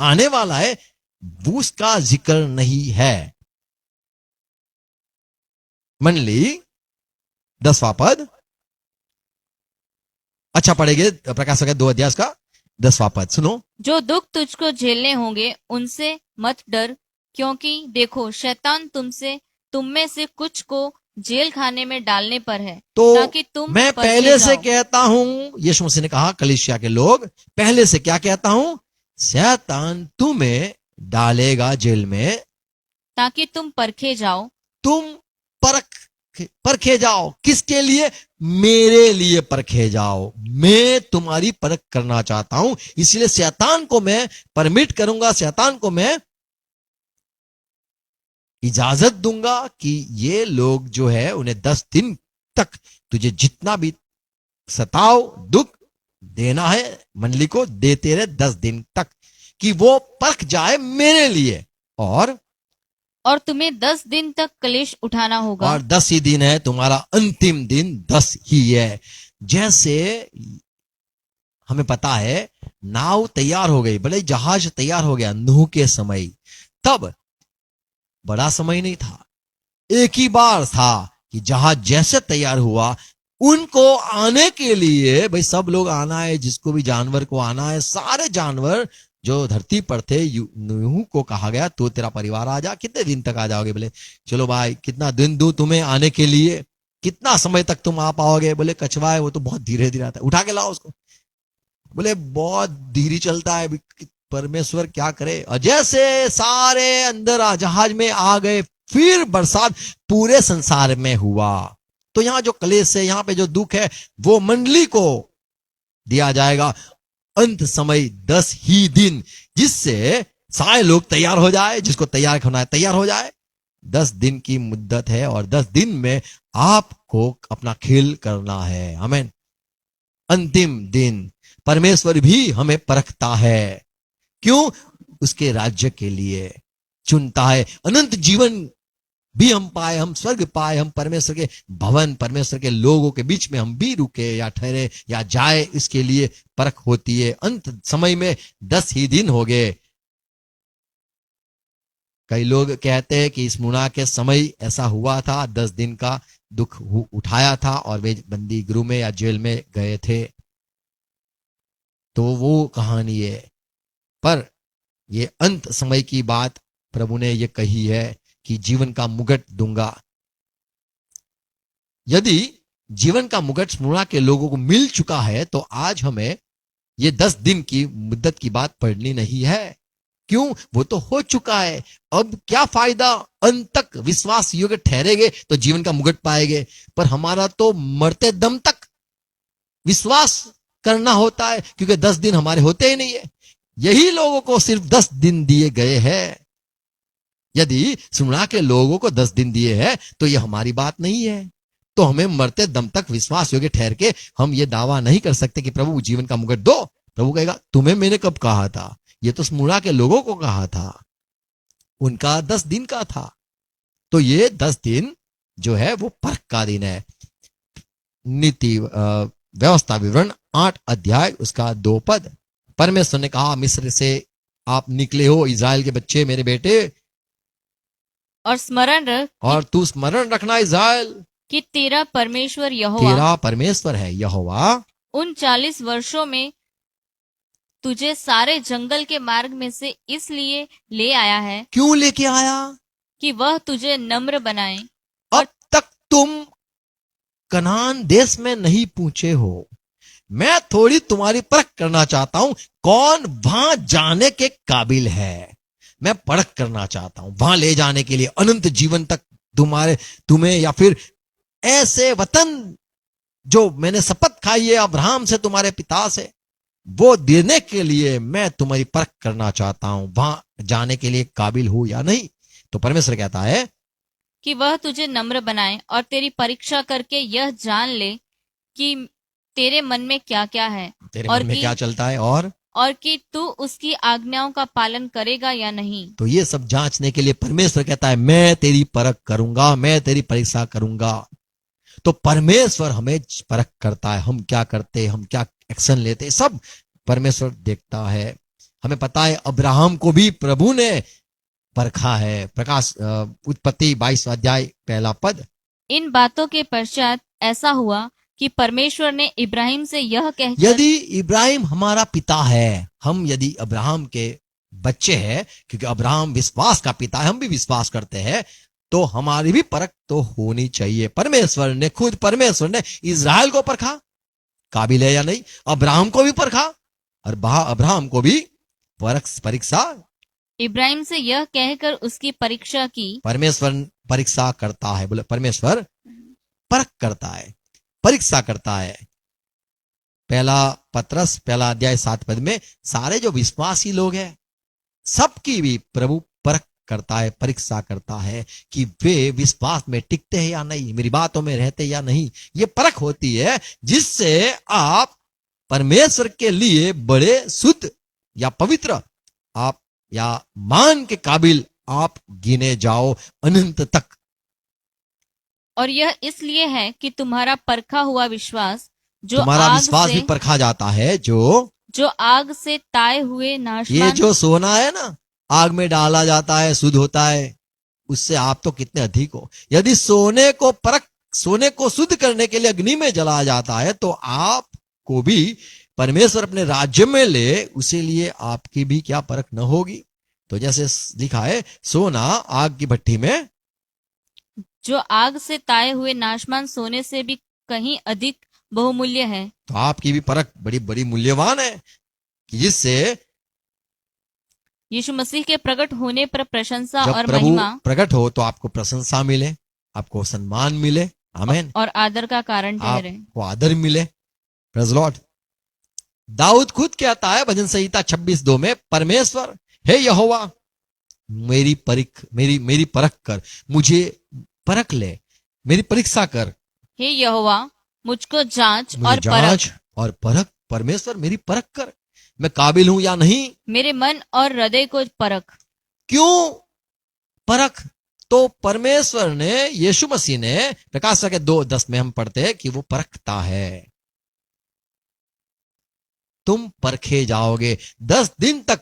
आने वाला है वो उसका जिक्र नहीं है। मंडली 10वां पद, अच्छा पढ़ेंगे प्रकाश के 2 अध्याय का 10वां पद सुनो। जो दुख तुझको झेलने होंगे उनसे मत डर, क्योंकि देखो शैतान तुम में से कुछ को जेल खाने में डालने पर है, तो ताकि तुम मैं परखे पहले से जाओ। कहता हूं, यीशु मसीह ने कहा कलीसिया के लोग, पहले से क्या कहता हूं, शैतान तुम्हें डालेगा जेल में ताकि तुम परखे जाओ। तुम परखे जाओ। किसके लिए? मेरे लिए परखे जाओ। मैं तुम्हारी परख करना चाहता हूं, इसलिए शैतान को मैं परमिट करूंगा, शैतान को मैं इजाजत दूंगा कि ये लोग जो है उन्हें 10 दिन तक तुझे जितना भी सताव दुख देना है मंडली को देते रहे 10 दिन तक, कि वो परख जाए मेरे लिए। और तुम्हें 10 दिन तक क्लेश उठाना होगा। और 10 ही दिन है, तुम्हारा अंतिम दिन 10 ही है। जैसे हमें पता है नाव तैयार हो गई, भले जहाज तैयार हो गया नूह के समय, तब बड़ा समय नहीं था, एक ही बार था कि जहाज जैसे तैयार हुआ उनको आने के लिए, भाई सब लोग आना है, जिसको भी जानवर को आना है, सारे जानवर जो धरती पर थे, नूह को कहा गया तो तेरा परिवार आ जा। कितने दिन तक आ जाओगे? बोले चलो भाई कितना दिन दूं तुम्हें आने के लिए, कितना समय तक तुम आ पाओगे? बोले कछुआ है वो तो बहुत धीरे धीरे आता है, उठा के लाओ उसको। बोले बहुत धीरे चलता है, परमेश्वर क्या करे। और जैसे सारे अंदर जहाज में आ गए, फिर बरसात पूरे संसार में हुआ। तो यहां जो क्लेश है, यहां पे जो दुख है, वो मंडली को दिया जाएगा अंत समय 10 ही दिन, जिससे सारे लोग तैयार हो जाए, जिसको तैयार होना है तैयार हो जाए। 10 दिन की मुद्दत है और 10 दिन में आपको अपना खेल करना है। आमीन। अंतिम दिन परमेश्वर भी हमें परखता है। क्यों? उसके राज्य के लिए चुनता है। अनंत जीवन भी हम पाए, हम स्वर्ग पाए, हम परमेश्वर के भवन, परमेश्वर के लोगों के बीच में हम भी रुके या ठहरे या जाए, इसके लिए परख होती है। अंत समय में 10 ही दिन हो गए। कई लोग कहते हैं कि स्मुरना के समय ऐसा हुआ था, 10 दिन का दुख उठाया था और वे बंदी गृह में या जेल में गए थे, तो वो कहानी है। पर ये अंत समय की बात प्रभु ने ये कही है कि जीवन का मुकुट दूंगा। यदि जीवन का मुकुट स्मुरना के लोगों को मिल चुका है तो आज हमें ये 10 दिन की मुद्दत की बात पढ़नी नहीं है। क्यों? वो तो हो चुका है। अब क्या फायदा? अंत तक विश्वास योग्य ठहरेंगे तो जीवन का मुकुट पाएंगे, पर हमारा तो मरते दम तक विश्वास करना होता है, क्योंकि 10 दिन हमारे होते ही नहीं है। यही लोगों को सिर्फ 10 दिन दिए गए हैं। यदि स्मुरना के लोगों को 10 दिन दिए हैं तो ये हमारी बात नहीं है। तो हमें मरते दम तक विश्वास योग्य ठहर के हम ये दावा नहीं कर सकते कि प्रभु जीवन का मुकुट दो। प्रभु कहेगा तुम्हें मैंने कब कहा था? ये तो स्मुरना के लोगों को कहा था, उनका 10 दिन का था। तो ये 10 दिन जो है वो परख का दिन है। नीति व्यवस्था विवरण 8 अध्याय उसका 2 पद। परमेश्वर ने कहा मिस्र से आप निकले हो इजराइल के बच्चे, मेरे बेटे, और स्मरण रख, और तू स्मरण रखना इजराइल, कि तेरा परमेश्वर यहोवा, तेरा परमेश्वर है यहोवा, उन 40 वर्षों में तुझे सारे जंगल के मार्ग में से इसलिए ले आया है। क्यों लेके आया? कि वह तुझे नम्र बनाए। अब तक तुम कनान देश में नहीं पहुंचे हो, मैं थोड़ी तुम्हारी परख करना चाहता हूं, कौन वहां जाने के काबिल है। मैं परख करना चाहता हूं वहां ले जाने के लिए, अनंत जीवन तक तुम्हें, या फिर ऐसे वतन जो मैंने शपथ खाई है अब्राहम से, तुम्हारे पिता से, वो देने के लिए मैं तुम्हारी परख करना चाहता हूं, वहां जाने के लिए काबिल हूं या नहीं। तो परमेश्वर कहता है कि वह तुझे नम्र बनाए और तेरी परीक्षा करके यह जान ले कि तेरे मन में क्या क्या है, तेरे और मन में कि क्या चलता है, और कि तू उसकी आज्ञाओं का पालन करेगा या नहीं। तो ये सब जांचने के लिए परमेश्वर कहता है मैं तेरी परख करूंगा, मैं तेरी परीक्षा करूंगा। तो परमेश्वर हमें परख करता है, हम क्या करते, हम क्या एक्शन लेते, सब परमेश्वर देखता है। हमें पता है अब्राहम को भी प्रभु ने परखा है। प्रकाश उत्पत्ति 22 अध्याय 1 पद। इन बातों के पश्चात ऐसा हुआ कि परमेश्वर ने इब्राहिम से यह कहकर, यदि इब्राहिम हमारा पिता है, हम यदि अब्राहम के बच्चे हैं, क्योंकि अब्राहम विश्वास का पिता है, हम भी विश्वास करते हैं, तो हमारी भी परख तो होनी चाहिए। परमेश्वर ने इज़राइल को परखा, काबिल है या नहीं, अब्राहम को भी परखा, और अब्राहम को भी परीक्षा, इब्राहिम से यह कहकर उसकी परीक्षा की। परमेश्वर परीक्षा करता है, बोले परमेश्वर परख करता है, परीक्षा करता है। पहला पत्रस 1 अध्याय 7 पद में सारे जो विश्वासी लोग हैं सबकी भी प्रभु परख करता है, परीक्षा करता है कि वे विश्वास में टिकते हैं या नहीं, मेरी बातों में रहते या नहीं। ये परख होती है जिससे आप परमेश्वर के लिए बड़े शुद्ध या पवित्र आप या मान के काबिल आप गिने जाओ अनंत तक। और यह इसलिए है कि तुम्हारा परखा हुआ विश्वास, जो तुम्हारा आग विश्वास से भी परखा जाता है, जो आग से ताए हुए ये नाशवान, जो सोना है ना, आग में डाला जाता है, शुद्ध होता है, उससे आप तो कितने अधिक हो। यदि सोने को शुद्ध करने के लिए अग्नि में जलाया जाता है, तो आपको भी परमेश्वर अपने राज्य में ले, उसी लिए आपकी भी क्या परख न होगी। तो जैसे लिखा है, सोना आग की भट्टी में, जो आग से ताए हुए नाशवान सोने से भी कहीं अधिक बहुमूल्य है। तो आपकी भी परख बड़ी बड़ी मूल्यवान है, कि जिससे यीशु मसीह के प्रकट होने पर प्रशंसा जब और प्रभु महिमा प्रकट हो तो आपको प्रशंसा मिले, आपको सम्मान मिले, आमेन, और आदर का कारण ठहरे। आपको आदर मिले। Praise Lord. दाऊद खुद कहता है भजन संहिता 26:2 में, परमेश्वर हे यहोवा मेरी परख कर, मुझे परख ले, मेरी परीक्षा कर। हे यहोवा मुझको जांच मुझे और परख, जांच और परख, परमेश्वर मेरी परख कर, मैं काबिल हूं या नहीं। मेरे मन और हृदय को परख। क्यों परख? तो परमेश्वर ने, यीशु मसीह ने, प्रकाश के 2:10 में हम पढ़ते हैं कि वो परखता है। तुम परखे जाओगे 10 दिन तक।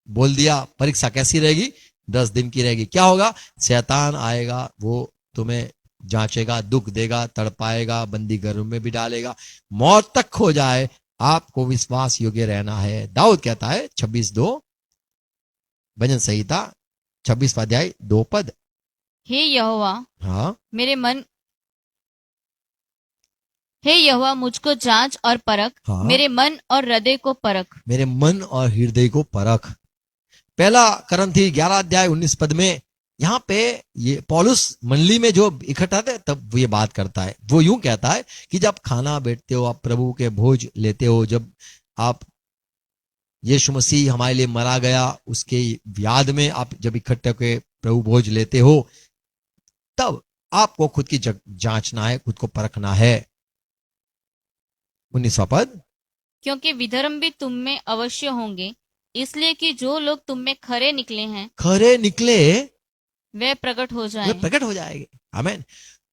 बोल दिया परीक्षा कैसी रहेगी, 10 दिन की रहेगी। क्या होगा? शैतान आएगा, वो तुम्हें जांचेगा, दुख देगा, तड़पाएगा, बंदी घर में भी डालेगा, मौत तक हो जाए, आपको विश्वास योग्य रहना है। दाऊद कहता है 26:2 भजन संहिता 26 अध्याय 2 पद। हे यहोवा हाँ, हे यहोवा मुझको जांच और परख, हाँ, मेरे मन और हृदय को परख। मेरे मन और हृदय को परख। पहला करंथी 11 अध्याय 19 पद में, यहाँ पे ये पौलुस मंडली में जो इकट्ठा थे तब वो ये बात करता है। वो यूं कहता है कि जब खाना बैठते हो, आप प्रभु के भोज लेते हो, जब आप यीशु मसीह हमारे लिए मरा गया उसके याद में आप जब इकट्ठे होकर प्रभु भोज लेते हो, तब आपको खुद की जांचना है, खुद को परखना है। 19वां पद, क्योंकि विधर्म भी तुम में अवश्य होंगे, इसलिए कि जो लोग तुम में खरे निकले हैं, खरे निकले वे प्रकट हो वे जाएं। प्रकट हो जाएंगे। आमीन।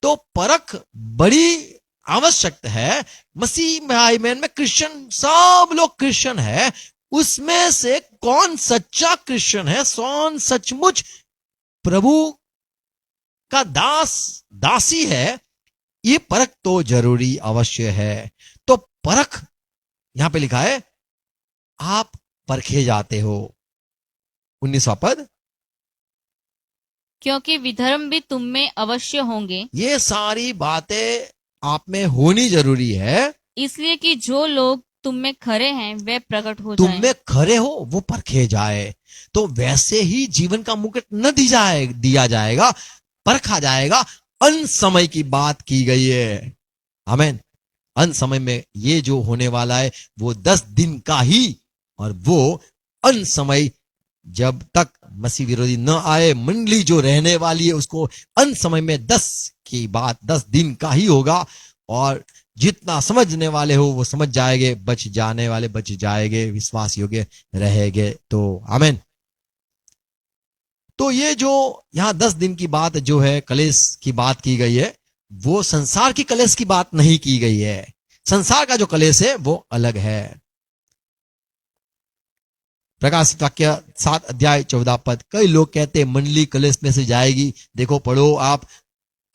तो परख बड़ी आवश्यक है। मसीह भाई में क्रिश्चियन, सब लोग क्रिश्चियन है, उसमें से कौन सच्चा क्रिश्चियन है, कौन सचमुच प्रभु का दासी है, ये परख तो जरूरी अवश्य है। तो परख यहां पे लिखा है, आप परखे जाते हो। 19वां पद, क्योंकि विधर्म भी तुम में अवश्य होंगे। ये सारी बातें आप में होनी जरूरी है। इसलिए कि जो लोग तुम में खरे हैं वे प्रकट हो तुम जाएं। में खरे हो वो परखे जाए। तो वैसे ही जीवन का मुकुट न दिया जाएगा, परखा जाएगा। अंत समय की बात की गई है। आमीन। अंत समय में ये जो होने वाला है वो 10 दिन का ही, और वो अंत समय जब तक मसीह विरोधी न आए, मंडली जो रहने वाली है उसको अंत समय में 10 दिन का ही होगा। और जितना समझने वाले हो वो समझ जाएंगे, बच जाने वाले बच जाएंगे, विश्वास योग्य रहेंगे। तो आमीन। तो ये जो यहां 10 दिन की बात जो है, कलेश की बात की गई है, वो संसार की कलेश की बात नहीं की गई है। संसार का जो कलेश है वो अलग है। प्रकाशित वाक्य 7 अध्याय 14 पद। कई लोग कहते हैं मंडली कलेश में से जाएगी। देखो, पढ़ो आप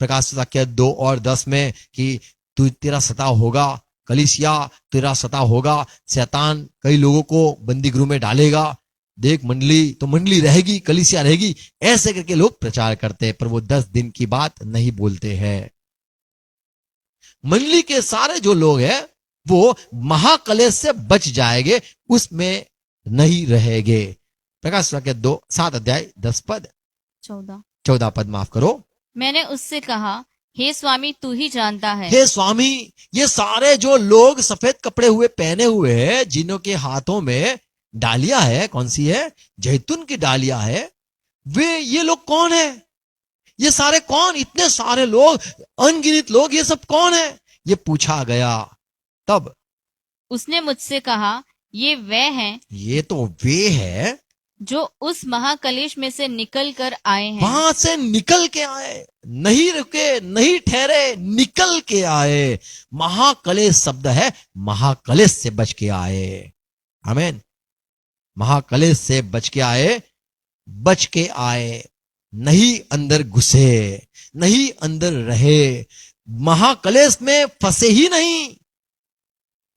प्रकाशित वाक्य 2 और 10 में कि तू तेरा सताव होगा, कलीसिया तेरा सताव होगा, शैतान कई लोगों को बंदी गृह में डालेगा। देख, मंडली तो मंडली रहेगी, कलीसिया रहेगी, ऐसे करके लोग प्रचार करते हैं, पर वो 10 दिन की बात नहीं बोलते हैं। मंडली के सारे जो लोग हैं वो महाकलेश से बच जाएंगे, उसमें नहीं रहेंगे। प्रकाश वाक्य 7 अध्याय 10 पद 14 पद, माफ करो। मैंने उससे कहा, हे स्वामी तू ही जानता है। हे स्वामी, ये सारे जो लोग सफेद कपड़े हुए पहने हुए हैं, जिन्हों के हाथों में डालियां है, कौन सी है? जैतून की डालियां है। ये लोग कौन है? ये सारे कौन? इतने सारे लोग, अनगिनत लोग, ये सब कौन है? ये पूछा गया। तब उसने मुझसे कहा, ये वे हैं, ये तो वे है जो उस महाकलेश में से निकल कर आए हैं। वहां से निकल के आए, नहीं रुके, नहीं ठहरे, निकल के आए। महाकलेश शब्द है, महाकलेश से बच के आए। आमीन। महाकलेश से बच के आए, बच के आए, नहीं अंदर घुसे, नहीं अंदर रहे, महाकलेश में फंसे ही नहीं।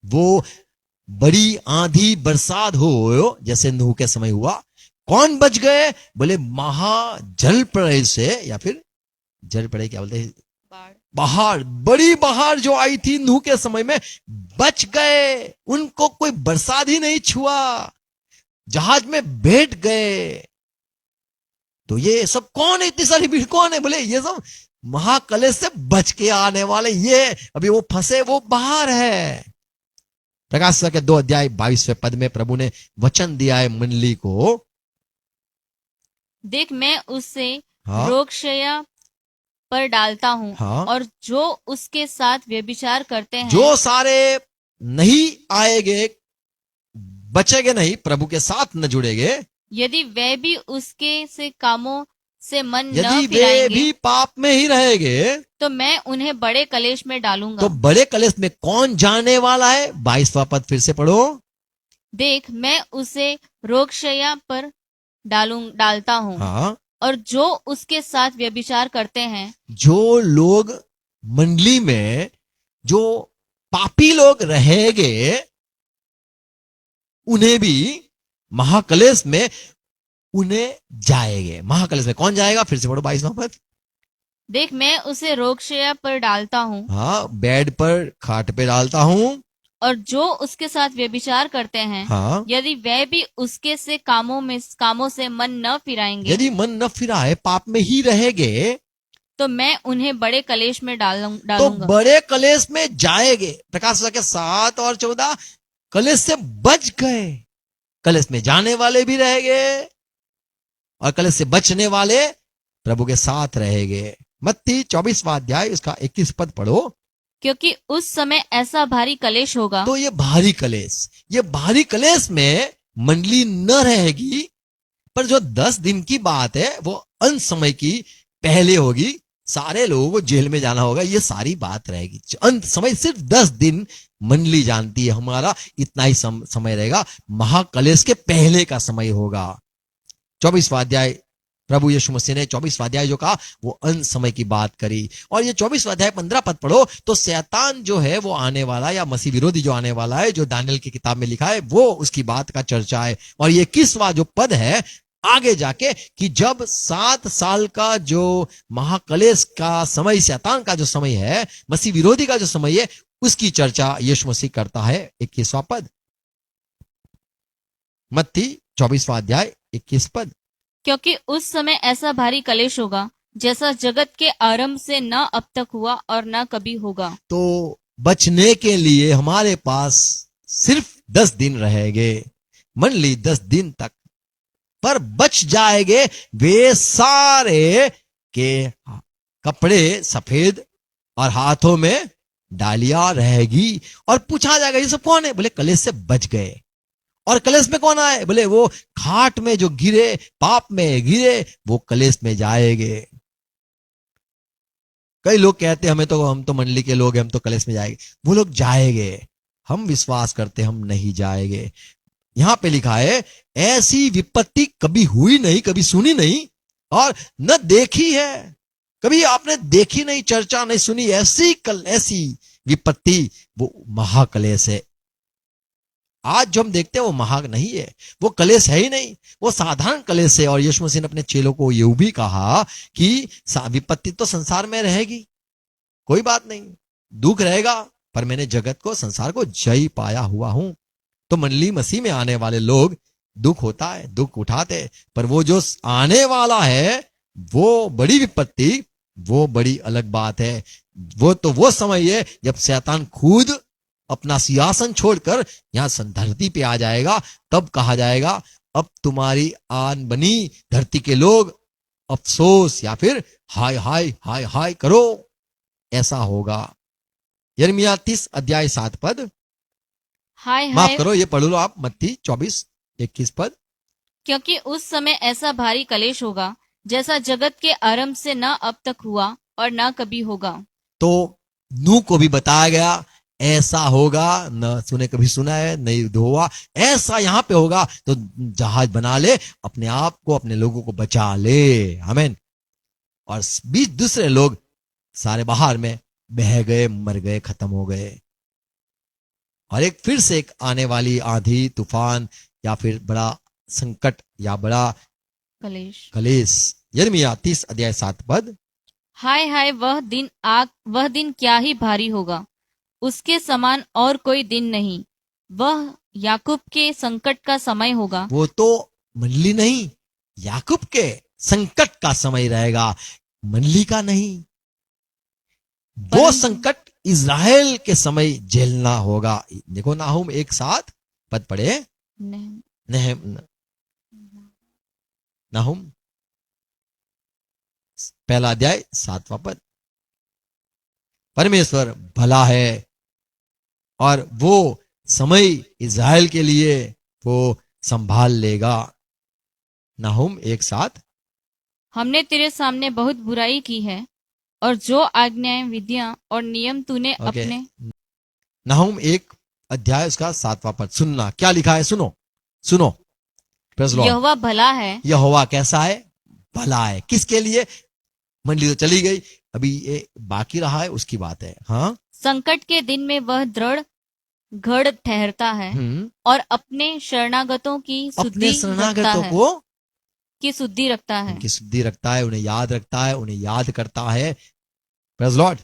वो बड़ी आंधी बरसात हो जैसे नूह के समय हुआ, कौन बच गए? बोले महाजल प्रलय से, या फिर जल प्रलय क्या बोलते हैं, बाहर, बड़ी बाहर जो आई थी नूह के समय में, बच गए। उनको कोई बरसात ही नहीं छुआ, जहाज में बैठ गए। तो ये सब कौन है? इतनी सारी भीड़ कौन है? बोले ये सब महाकलेश से बच के आने वाले। ये अभी वो फंसे, वो बाहर है। प्रकाश के 2 अध्याय 22वें पद में प्रभु ने वचन दिया है मंडली को। देख, मैं उससे हाँ? रोगशैया पर डालता हूँ। हाँ? और जो उसके साथ व्यभिचार करते हैं, जो सारे नहीं आएंगे, बचेंगे नहीं, प्रभु के साथ न जुड़ेंगे, यदि वे भी उसके से कामों से मन न यदि वे फिराएंगे, भी पाप में ही रहेंगे, तो मैं उन्हें बड़े कलेश में डालूंगा। तो बड़े कलेश में कौन जाने वाला है? 22वां पद फिर से पढ़ो। देख, मैं उसे रोगशैया पर डालता हूँ। हाँ? और जो उसके साथ व्यभिचार करते हैं, जो लोग मंडली में जो पापी लोग रहेंगे, उन्हें भी महाकलेश में उन्हें जाएंगे। महाकलेश में कौन जाएगा? फिर से पढ़ो 22वां पद। देख, मैं उसे रोगशैया पर डालता हूँ। हाँ, बेड पर, खाट पे डालता हूँ। और जो उसके साथ व्यभिचार करते हैं, हाँ? यदि वे भी उसके से कामों से मन न फिराएंगे, यदि मन न फिराए, पाप में ही रहेंगे, तो मैं उन्हें बड़े कलेश में तो डालूंगा। बड़े कलेश में जाएंगे। प्रकाश के 7 और 14 कलेश से बच गए। कलेश में जाने वाले भी रहेंगे और कलेश से बचने वाले प्रभु के साथ रहेंगे। मत्ती 24वां अध्याय उसका 21 पद पढ़ो। क्योंकि उस समय ऐसा भारी कलेश होगा। तो ये भारी कलेश में मंडली न रहेगी, पर जो 10 दिन की बात है वो अंत समय की पहले होगी। सारे लोगों को जेल में जाना होगा, ये सारी बात रहेगी। अंत समय सिर्फ 10 दिन मंडली जानती है, हमारा इतना ही समय रहेगा। महाकलेश के पहले का समय होगा। 24वां अध्याय, प्रभु यीशु मसीह ने 24वां अध्याय जो कहा वो अंत समय की बात करी। और ये 24वां अध्याय 15 पद पढ़ो तो शैतान जो है वो आने वाला, या मसीह विरोधी जो आने वाला है, जो दानियल की किताब में लिखा है, वो उसकी बात का चर्चा है। और ये 21वां जो पद है, आगे जाके कि जब 7 साल का जो महाकलेश का समय, शैतान का जो समय है, मसीह विरोधी का जो समय है, उसकी चर्चा यीशु मसीह करता है। 21वां पद, मत्ती 24वां अध्याय 21 पद। क्योंकि उस समय ऐसा भारी कलेश होगा जैसा जगत के आरंभ से न अब तक हुआ और न कभी होगा। तो बचने के लिए हमारे पास सिर्फ 10 दिन रहेंगे, मंडली 10 दिन तक, पर बच जाएंगे वे सारे के कपड़े सफेद और हाथों में डालियां रहेगी, और पूछा जाएगा ये सब कौन है? बोले कलेश से बच गए। और कलेश में कौन आए? बोले वो खाट में जो गिरे, पाप में गिरे, वो कलेश में जाएंगे। कई लोग कहते हैं हम तो मंडली के लोग हैं, हम तो कलेश में जाएंगे। वो लोग जाएंगे, हम विश्वास करते हम नहीं जाएंगे। यहां पे लिखा है ऐसी विपत्ति कभी हुई नहीं, कभी सुनी नहीं और न देखी है। कभी आपने देखी नहीं, चर्चा नहीं सुनी, ऐसी विपत्ति, वो महाकलेश है। आज जो हम देखते हैं वो महा नहीं है, वो कलेश है ही नहीं, वो साधारण कलेश है। और यीशु मसीह ने अपने चेलों को ये भी कहा कि विपत्ति तो संसार में रहेगी, कोई बात नहीं, दुख रहेगा, पर मैंने जगत को, संसार को जय पाया हुआ हूं। तो मंडली मसीह में आने वाले लोग, दुख होता है, दुख उठाते, पर वो जो आने वाला है, वो बड़ी विपत्ति, वो बड़ी अलग बात है। वो तो वो समय है जब शैतान खुद अपना सिंहासन छोड़कर यहां धरती पे आ जाएगा। तब कहा जाएगा अब तुम्हारी आन बनी धरती के लोग, अफसोस या फिर हाय हाय हाय हाय करो, ऐसा होगा। यिर्मयाह 30 अध्याय 7 पद, हाय माफ हाय, करो, ये पढ़ लो आप, मत्ती 24:21 पद। क्योंकि उस समय ऐसा भारी कलेश होगा जैसा जगत के आरंभ से न अब तक हुआ और न कभी होगा। तो नूह को भी बताया गया ऐसा होगा, न सुने कभी सुना है, नहीं हुआ, ऐसा यहां पे होगा। तो जहाज बना ले, अपने आप को, अपने लोगों को बचा ले, आमीन। और 20 दूसरे लोग सारे बाहर में बह गए, मर गए, खत्म हो गए। और एक फिर से एक आने वाली आंधी, तूफान या फिर बड़ा संकट या बड़ा कलेश। यिर्मयाह 30 अध्याय 7 पद, हाय हाय, वह दिन क्या ही भारी होगा, उसके समान और कोई दिन नहीं। वह याकूब के संकट का समय होगा। वो तो मंडली नहीं, याकूब के संकट का समय रहेगा, मंडली का नहीं। वो संकट इज़राइल के समय झेलना होगा। देखो नाहुम 1:7 पद पढ़े, नाहुम पहला अध्याय 7वां पद। परमेश्वर भला है और वो समय इज़राइल के लिए वो संभाल लेगा। नाहुम 1:7, हमने तेरे सामने बहुत बुराई की है और जो आज्ञाएं, विधियां और नियम तूने अपने। नाहुम 1 अध्याय उसका 7वां पद सुनना, क्या लिखा है, सुनो सुनो। यहोवा भला है। यहोवा कैसा है? भला है। किसके लिए? मंडली तो चली गई, अभी ये बाकी रहा है, उसकी बात है। हाँ, संकट के दिन में वह दृढ़ गढ़ ठहरता है और अपने शरणागतों की शुद्धि रखता है, की शुद्धि रखता है, उनकी शुद्धि रखता है, उन्हें याद रखता है, उन्हें याद करता है। Praise Lord.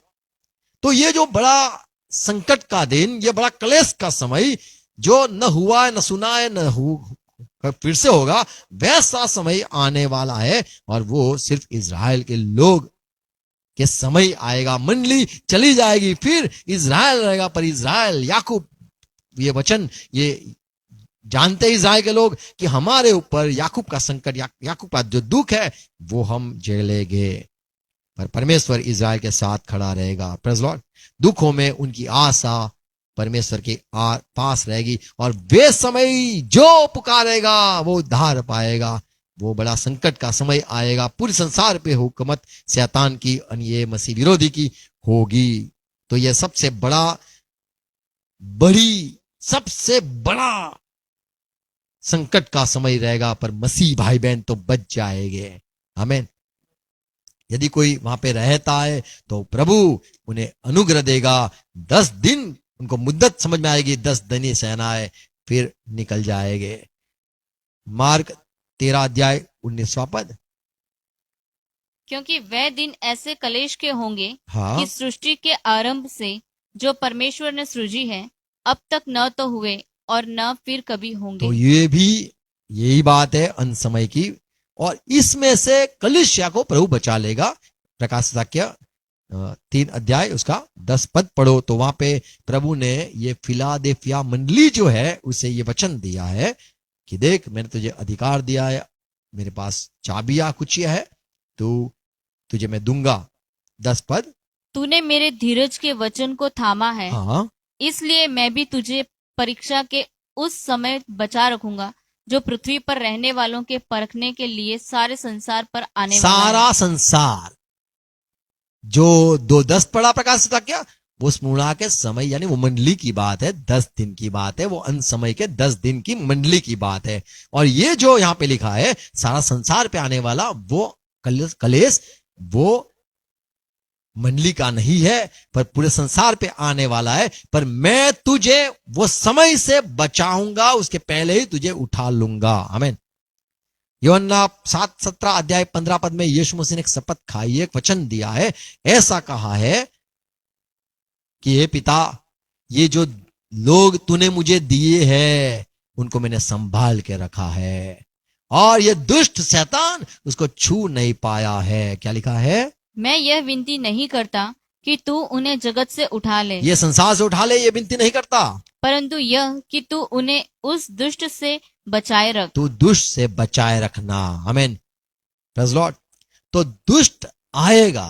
तो ये जो बड़ा संकट का दिन, ये बड़ा क्लेश का समय, जो न हुआ है, न सुना है, न फिर से होगा, वैसा समय आने वाला है। और वो सिर्फ इज़राइल के लोग के समय आएगा। मंडली चली जाएगी, फिर इज़राइल रहेगा। पर इज़राइल, याकूब, ये वचन, ये जानते इज़राइल के लोग कि हमारे ऊपर याकूब का संकट, याकूब का जो दुख है, वो हम झेलेंगे। पर परमेश्वर इज़राइल के साथ खड़ा रहेगा। Praise Lord. दुखों में उनकी आशा परमेश्वर के पास रहेगी, और वे समय जो पुकारेगा वो उद्धार पाएगा। वो बड़ा संकट का समय आएगा, पूरे संसार पे हुकूमत शैतान की, ये मसीह विरोधी की होगी। तो ये सबसे बड़ा संकट का समय रहेगा, पर मसीह भाई बहन तो बच जाएंगे। आमीन। यदि कोई वहां पे रहता है तो प्रभु उन्हें अनुग्रह देगा। 10 दिन उनको मुद्दत समझ में आएगी, 10 दिन सेनाएं फिर निकल जाएंगे। मार्क 13 अध्याय 19वां पद। क्योंकि वह दिन ऐसे कलेश के होंगे हाँ, कि सृष्टि के आरंभ से जो परमेश्वर ने सृजी है अब तक न तो हुए और न फिर कभी होंगे। तो ये भी यही बात है अंत समय की, और इसमें से कलीसिया को प्रभु बचा लेगा। प्रकाश वाक्य 3 अध्याय उसका 10 पद पढ़ो तो वहां पे प्रभु ने ये फिलाडेल्फिया मंडली जो है उसे ये वचन दिया है कि देख मैंने तुझे अधिकार दिया है, मेरे पास चाबियां कुचिया है, तू तुझे मैं दूंगा। 10 पद। तूने मेरे धीरज के वचन को थामा है, हाँ, इसलिए मैं भी तुझे परीक्षा के उस समय बचा रखूंगा जो पृथ्वी पर रहने वालों के परखने के लिए सारे संसार पर आने वाला है। सारा संसार जो 2:10 पढ़ा प्रकाश वाक्य, वो स्मूणा के समय यानी वो मंडली की बात है, 10 दिन की बात है, वो अंत समय के 10 दिन की मंडली की बात है। और ये जो यहाँ पे लिखा है सारा संसार पे आने वाला वो कलेश वो मंडली का नहीं है पर पूरे संसार पे आने वाला है। पर मैं तुझे वो समय से बचाऊंगा, उसके पहले ही तुझे उठा लूंगा। आमीन। यूहन्ना 7:17 अध्याय 15 पद में यीशु मसीह ने एक शपथ खाई, एक वचन दिया है, ऐसा कहा है कि हे पिता, ये जो लोग तूने मुझे दिए हैं उनको मैंने संभाल के रखा है और ये दुष्ट शैतान उसको छू नहीं पाया है। क्या लिखा है? मैं यह विनती नहीं करता कि तू उन्हें जगत से उठा ले, ये संसार से उठा ले, ये विनती नहीं करता, परंतु यह कि तू उन्हें उस दुष्ट से बचाए रख। तू दुष्ट से बचाए रखना। आमीन, प्रेज़ लॉर्ड। तो दुष्ट आएगा,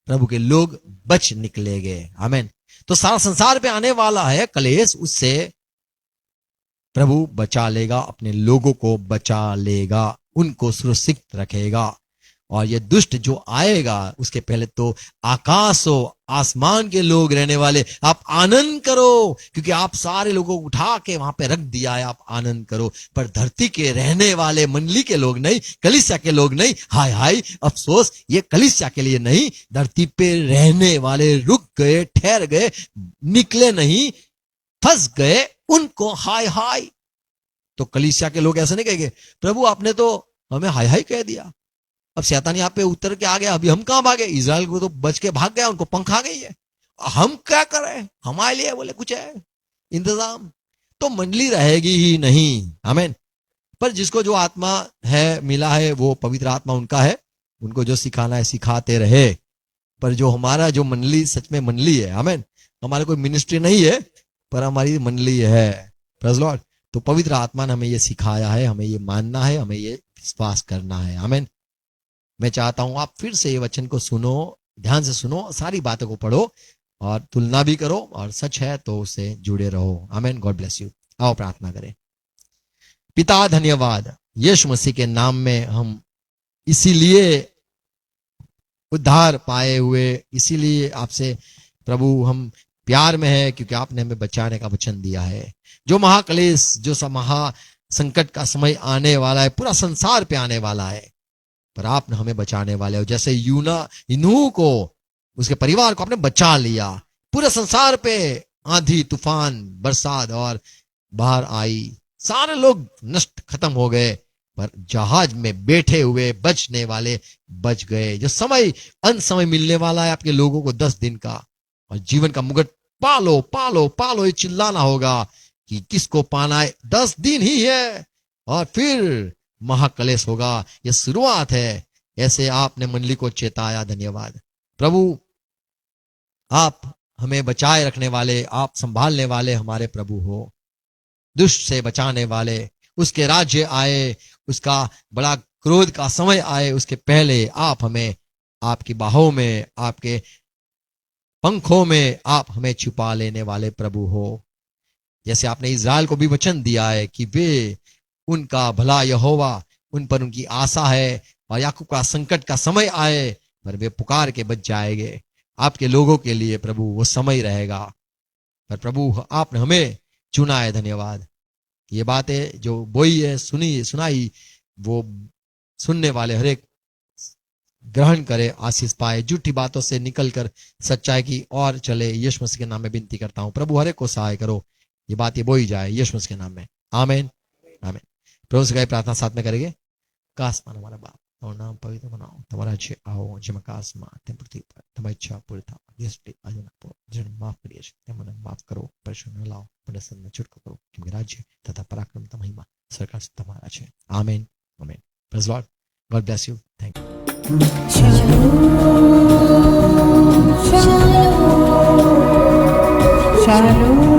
प्रभु के लोग बच निकलेंगे। आमीन। तो सारा संसार पे आने वाला है कलेश, उससे प्रभु बचा लेगा, अपने लोगों को बचा लेगा, उनको सुरक्षित रखेगा। और ये दुष्ट जो आएगा उसके पहले तो आकाशों आसमान के लोग रहने वाले, आप आनंद करो क्योंकि आप सारे लोगों को उठा के वहां पे रख दिया है, आप आनंद करो। पर धरती के रहने वाले मंडली के लोग नहीं, कलीसिया के लोग नहीं, हाय हाय अफसोस, ये कलीसिया के लिए नहीं, धरती पे रहने वाले रुक गए, ठहर गए, निकले नहीं, फंस गए, उनको हाय हाय। तो कलीसिया के लोग ऐसे नहीं कहेंगे प्रभु आपने तो हमें हाय हाय कह दिया, अब शैतान यहाँ पे उतर के आ गया, अभी हम कहां भागे? इजराइल को तो बच के भाग गया, उनको पंख आ गई है, हम क्या करें? हमारे लिए बोले कुछ है इंतजाम? तो मंडली रहेगी ही नहीं। आमीन। पर जिसको जो आत्मा है मिला है वो पवित्र आत्मा उनका है, उनको जो सिखाना है सिखाते रहे। पर जो हमारा जो मंडली सच में मंडली है, आमीन, हमारा कोई मिनिस्ट्री नहीं है पर हमारी मंडली है, प्रेज़ लॉर्ड। तो पवित्र आत्मा ने हमें ये सिखाया है, हमें ये मानना है, हमें ये विश्वास करना है। आमीन। मैं चाहता हूं आप फिर से ये वचन को सुनो, ध्यान से सुनो, सारी बातों को पढ़ो और तुलना भी करो, और सच है तो उससे जुड़े रहो। आमीन। God bless you. आओ प्रार्थना करें। पिता धन्यवाद, यीशु मसीह के नाम में हम इसीलिए उद्धार पाए हुए, इसीलिए आपसे प्रभु हम प्यार में है क्योंकि आपने हमें बचाने का वचन दिया है। जो महाक्लेश, जो महा संकट का समय आने वाला है, पूरा संसार पे आने वाला है, पर आपने हमें बचाने वाले हो। जैसे नूह को, उसके परिवार को आपने बचा लिया, पूरे संसार पे आंधी तूफान बरसात और बाहर आई, सारे लोग नष्ट खत्म हो गए, पर जहाज में बैठे हुए बचने वाले बच गए। जो समय अंत समय मिलने वाला है आपके लोगों को 10 दिन का, और जीवन का मुकुट पालो पालो पालो, ये चिल्लाना होगा कि किसको पाना है। 10 दिन ही है और फिर महाक्लेश होगा, यह शुरुआत है। ऐसे आपने मंडली को चेताया, धन्यवाद प्रभु। आप हमें बचाए रखने वाले, आप संभालने वाले हमारे प्रभु हो, दुष्ट से बचाने वाले। उसके राज्य आए, उसका बड़ा क्रोध का समय आए, उसके पहले आप हमें आपकी बाहों में, आपके पंखों में आप हमें छुपा लेने वाले प्रभु हो। जैसे आपने इज़राइल को भी वचन दिया है कि वे, उनका भला यहोवा उन पर उनकी आशा है, और याकूब का संकट का समय आए पर वे पुकार के बच जाएंगे। आपके लोगों के लिए प्रभु वो समय रहेगा। पर प्रभु आपने हमें चुना है, धन्यवाद। ये बातें जो बोई है, सुनाई, वो सुनने वाले हर एक ग्रहण करे, आशीष पाए, झूठी बातों से निकलकर सच्चाई की और चले। यीशु मसीह के नाम में विनती करता हूं प्रभु, हर एक को सहाय करो, ये बात ये बोई जाए यीशु मसीह के नाम में। आमीन आमीन। प्रभु से प्रार्थना साथ में करेंगे। આકાશમાં અમારા બાપ, તમારું નામ પવિત્ર બનાવો, તમારા જે આવો જેમ આકાશમાં તેમ પૃથ્વી પર તમારી ઈચ્છા પૂરી થાવ. યસ આજે આપો, જેને માફ કરીએ છીએ તેમને માફ કરો, પરેશાન ન લાવો, મને સદને છૂટકો કરો, કેમ કે રાજ્ય તથા પરાક્રમ તથા મહિમા સરકાર તમારા છે. Amen amen. Praise lord. God bless you. Thank you. Shalom.